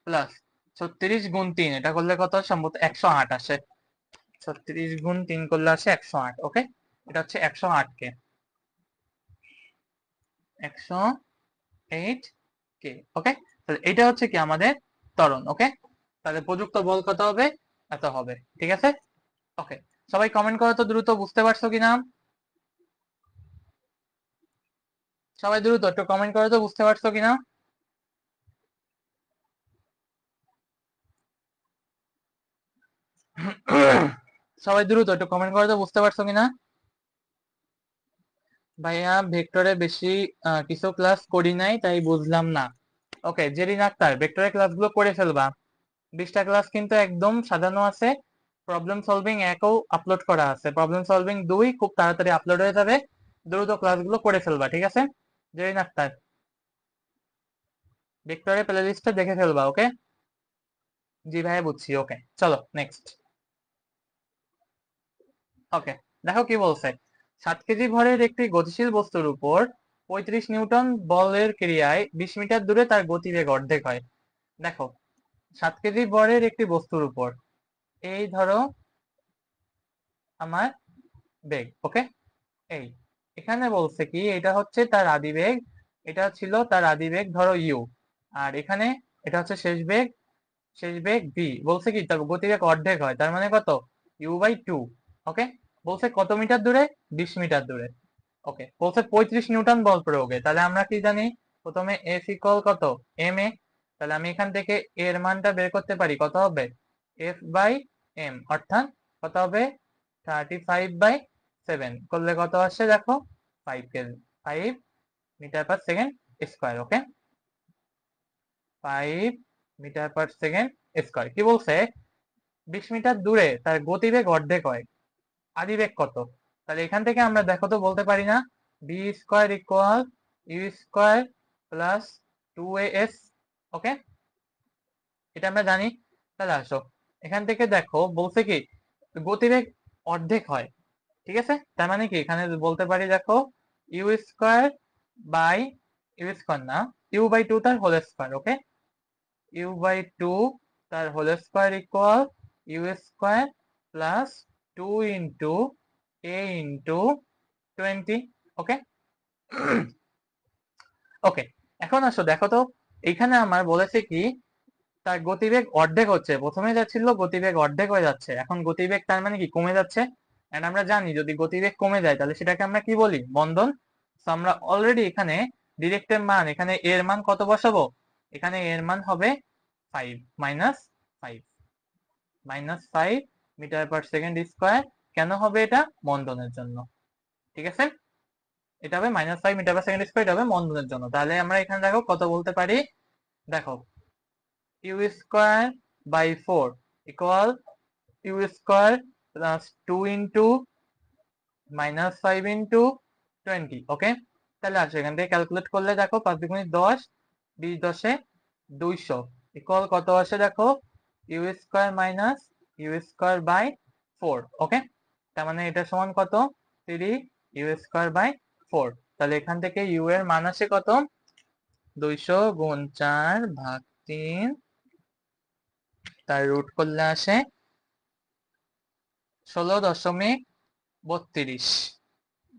প্লাস 36 গুণ 3, এটা করলে কত সম্ভবত 108 আসে, 36 গুণ 3 করলে আসে 108। ওকে, এটা হচ্ছে 108 কে, 108 কে। ওকে, তাহলে এটা হচ্ছে কি আমাদের ত্বরণ। ওকে, তাহলে প্রযুক্ত বল কত হবে এত হবে, ঠিক আছে। ওকে, সবাই কমেন্ট করো তো দ্রুত, বুঝতে পারছো কিনা সবাই দ্রুত একটু কমেন্ট করো তো বুঝতে পারছো কিনা। সবাই দ্রুত একটু কমেন্ট করে তো বুঝতে পারছো কিনা। ভাইয়া ভেক্টরে বেশি কিছু ক্লাস করি নাই তাই বুঝলাম না। ওকে জেরিন আক্তার, ভেক্টরের ক্লাসগুলো করে ফেলবা, 20টা ক্লাস কিন্তু একদম সাজানো আছে। প্রবলেম সলভিং 1ও আপলোড করা আছে, প্রবলেম সলভিং 2 খুব তাড়াতাড়ি আপলোড হয়ে যাবে, দ্রুত ক্লাসগুলো করে ফেলবা, ঠিক আছে। জেরিন আক্তার ভেক্টরের প্লে লিস্টটা দেখে ফেলবা। ওকে, জি ভাইয়া বুঝছি। ওকে চলো নেক্সট। ওকে, দেখো কি বলছে 7 কেজি ভরের একটি গতিশীল বস্তুর উপর 35 নিউটন বলের ক্রিয়ায় 20 মিটার দূরে তার গতিবেগ অর্ধেক হয়। দেখো 7 কেজি ভরের একটি বস্তুর উপর, এই ধরো আমার বেগ। ওকে, এই এখানে বলছে কি এটা হচ্ছে তার আদিবেগ, এটা ছিল তার আদিবেগ ধরো ইউ, আর এখানে এটা হচ্ছে শেষ বেগ, শেষ বেগ ভি। বলছে কি তার গতিবেগ অর্ধেক হয়, তার মানে কত ইউ বাই 2। ওকে, বলছে কত মিটার দূরে 20 মিটার দূরে। ওকে, বলছে 35 নিউটন বল প্রয়োগে, তাহলে আমরা কি জানি প্রথমে এফ ইকুয়াল কত এম এ, তাহলে আমি এখান থেকে এর মানটা বের করতে পারি কত হবে এফ বাই এম, অর্থাৎ কত হবে 35/7 করলে কত আসছে দেখো 5 KG 5 metre per second square. Okay, 5 metre per second square. কি বলছে 20 মিটার দূরে তার গতিবেগ অর্ধেক হয়, আদিবেগ কত, তাহলে এখান থেকে আমরা দেখো তো বলতে পারি না v square equal u square plus 2as। Okay, এটা আমরা জানি। তাহলে আসো এখান থেকে দেখো বলছে কি গতিবেগ অর্ধেক হয়, ঠিক আছে, তার মানে কি এখানে বলতে পারি দেখো u square by u square না ইউ বাই 2 তার whole square. Okay, u by 2 তার whole square equal u square plus 2 into a into 20। Okay, okay, এখন আসো দেখো তো এখানে আমার বলেছে কি তার গতিবেগ অর্ধেক হচ্ছে, প্রথমে যা ছিল গতিবেগ অর্ধেক হয়ে যাচ্ছে, এখন গতিবেগ তার মানে কি কমে যাচ্ছে। এন্ড আমরা জানি যদি গতিবেগ কমে যায় তাহলে সেটাকে আমরা কি বলি, মন্দন। তো আমরা অলরেডি এখানে ডিরেক্টের মান, এখানে এর মান কত বসাবো, এখানে এর মান হবে 5 minus 5 -5 metre per second square. কেন হবে এটা, মন্দনের জন্য। ঠিক আছে, এটা হবে -5 মিটার পার সেকেন্ড স্কয়ার, এটা হবে মন্দনের জন্য। তাহলে আমরা এখানে দেখো কত বলতে পারি, দেখো u square by 4 equal u square plus 2 into -5 into 20। Okay, তাহলে আসো এখান থেকে ক্যালকুলেট করলে দেখো 5 দুগুণে 10, 20 10 200 ইকুয়াল কত আসে দেখো, u square minus u square by 4। Okay, তার মানে এটা সমান কত, 3 ইউ স্কয়ার বাই 4। তাহলে এখান থেকে ইউ এর মান আসে কত, 200 গুণ 4 ভাগ 3, তার রুট করলে আসে 16.32,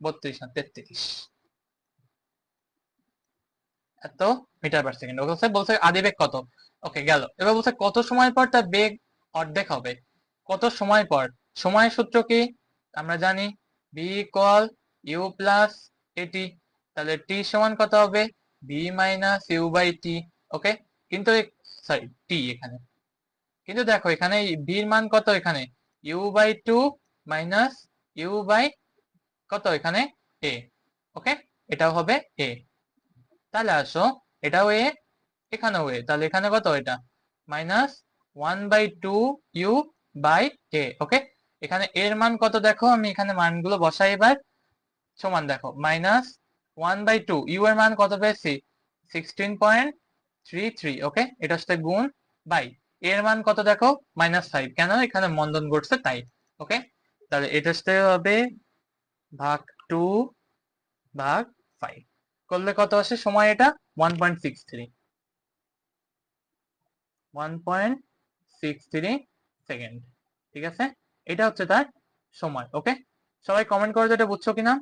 32 না 33 এত মিটার পার সেকেন্ড। ওকে, বলছে আদিবেগ কত। ওকে গেল, এবার বলছে কত সময় পর তার বেগ অর্ধেক হবে, কত সময় পর। সময়ের সূত্র কি আমরা জানি, বি ইকুয়াল ইউ প্লাস এটি। তাহলে টি সমান কত হবে, B minus u by t. ওকে, কিন্তু সরি টি এখানে, কিন্তু দেখো এখানে বির মান কত, এখানে u by 2 minus u by কত, এখানে এ। ওকে, এটাও হবে এ। তাহলে আসো এটাও এ, এখানেও এ, তাহলে এখানে কত এটা -1/2 ইউ বাই এ। ওকে, এখানে এর মান কত দেখো, আমি এখানে মানগুলো বসাই এবার। সমান দেখো -1/2, ইউ এর মান কত পেয়েছি 16.33। ওকে, এটার সাথে গুণ বাই এর মান কত দেখো -5, কেন এখানে মন্দন ঘটছে তাই। ওকে, তাহলে এটার সাথে হবে ভাগ 2 ভাগ 5 করলে কত আসে সময়, এটা 1.63 সেকেন্ড। ঠিক আছে, এটা হচ্ছে তার সময়। ওকে, সবাই কমেন্ট করে এটা বুঝছো কিনা,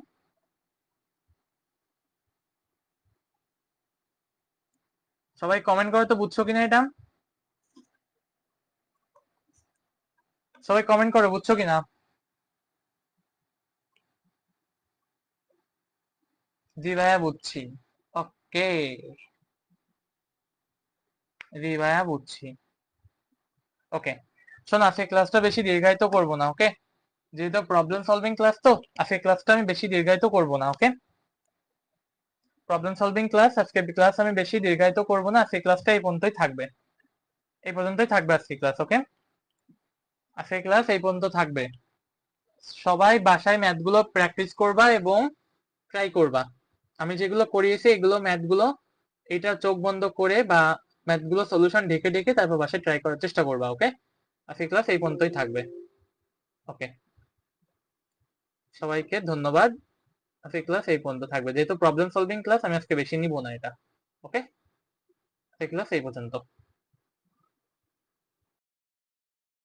সবাই কমেন্ট করে তো বুঝছো কিনা এটা, সবাই কমেন্ট করে বুঝছো কিনা। জি ভাইয়া বুঝছি। ওকে, জি ভাইয়া বুঝছি। ওকে, শোনো আজকে ক্লাসটা বেশি দীর্ঘায়িত করব না। ওকে, যেহেতু প্রবলেম সলভিং ক্লাস, তো আজকে ক্লাসটা আমি বেশি দীর্ঘায়িত করব না। ওকে, প্রবলেম সলভিং ক্লাস, আজকে ক্লাস আমি বেশি দীর্ঘায়িত করব না, আজকে ক্লাসটা এই পর্যন্তই থাকবে, এই পর্যন্তই থাকবে আজকে ক্লাস। ওকে, আজকে ক্লাস এই পর্যন্ত থাকবে। সবাই বাসায় ম্যাথগুলো প্র্যাকটিস করবা এবং ট্রাই করবা। আমি যেগুলো করিয়েছি এগুলো ম্যাথগুলো, এটা চোখ বন্ধ করে বা ম্যাথগুলো সলিউশন ঢেকে ঢেকে তারপর বাসায় ট্রাই করার চেষ্টা করবা। ওকে, আজকে ক্লাস এই পর্যন্তই থাকবে। ওকে, সবাইকে ধন্যবাদ। আজকে ক্লাস এই পর্যন্ত থাকবে, যেহেতু প্রবলেম সলভিং ক্লাস আমি আজকে বেশি নিব না এটা। ওকে, আজকে ক্লাস এই পর্যন্ত।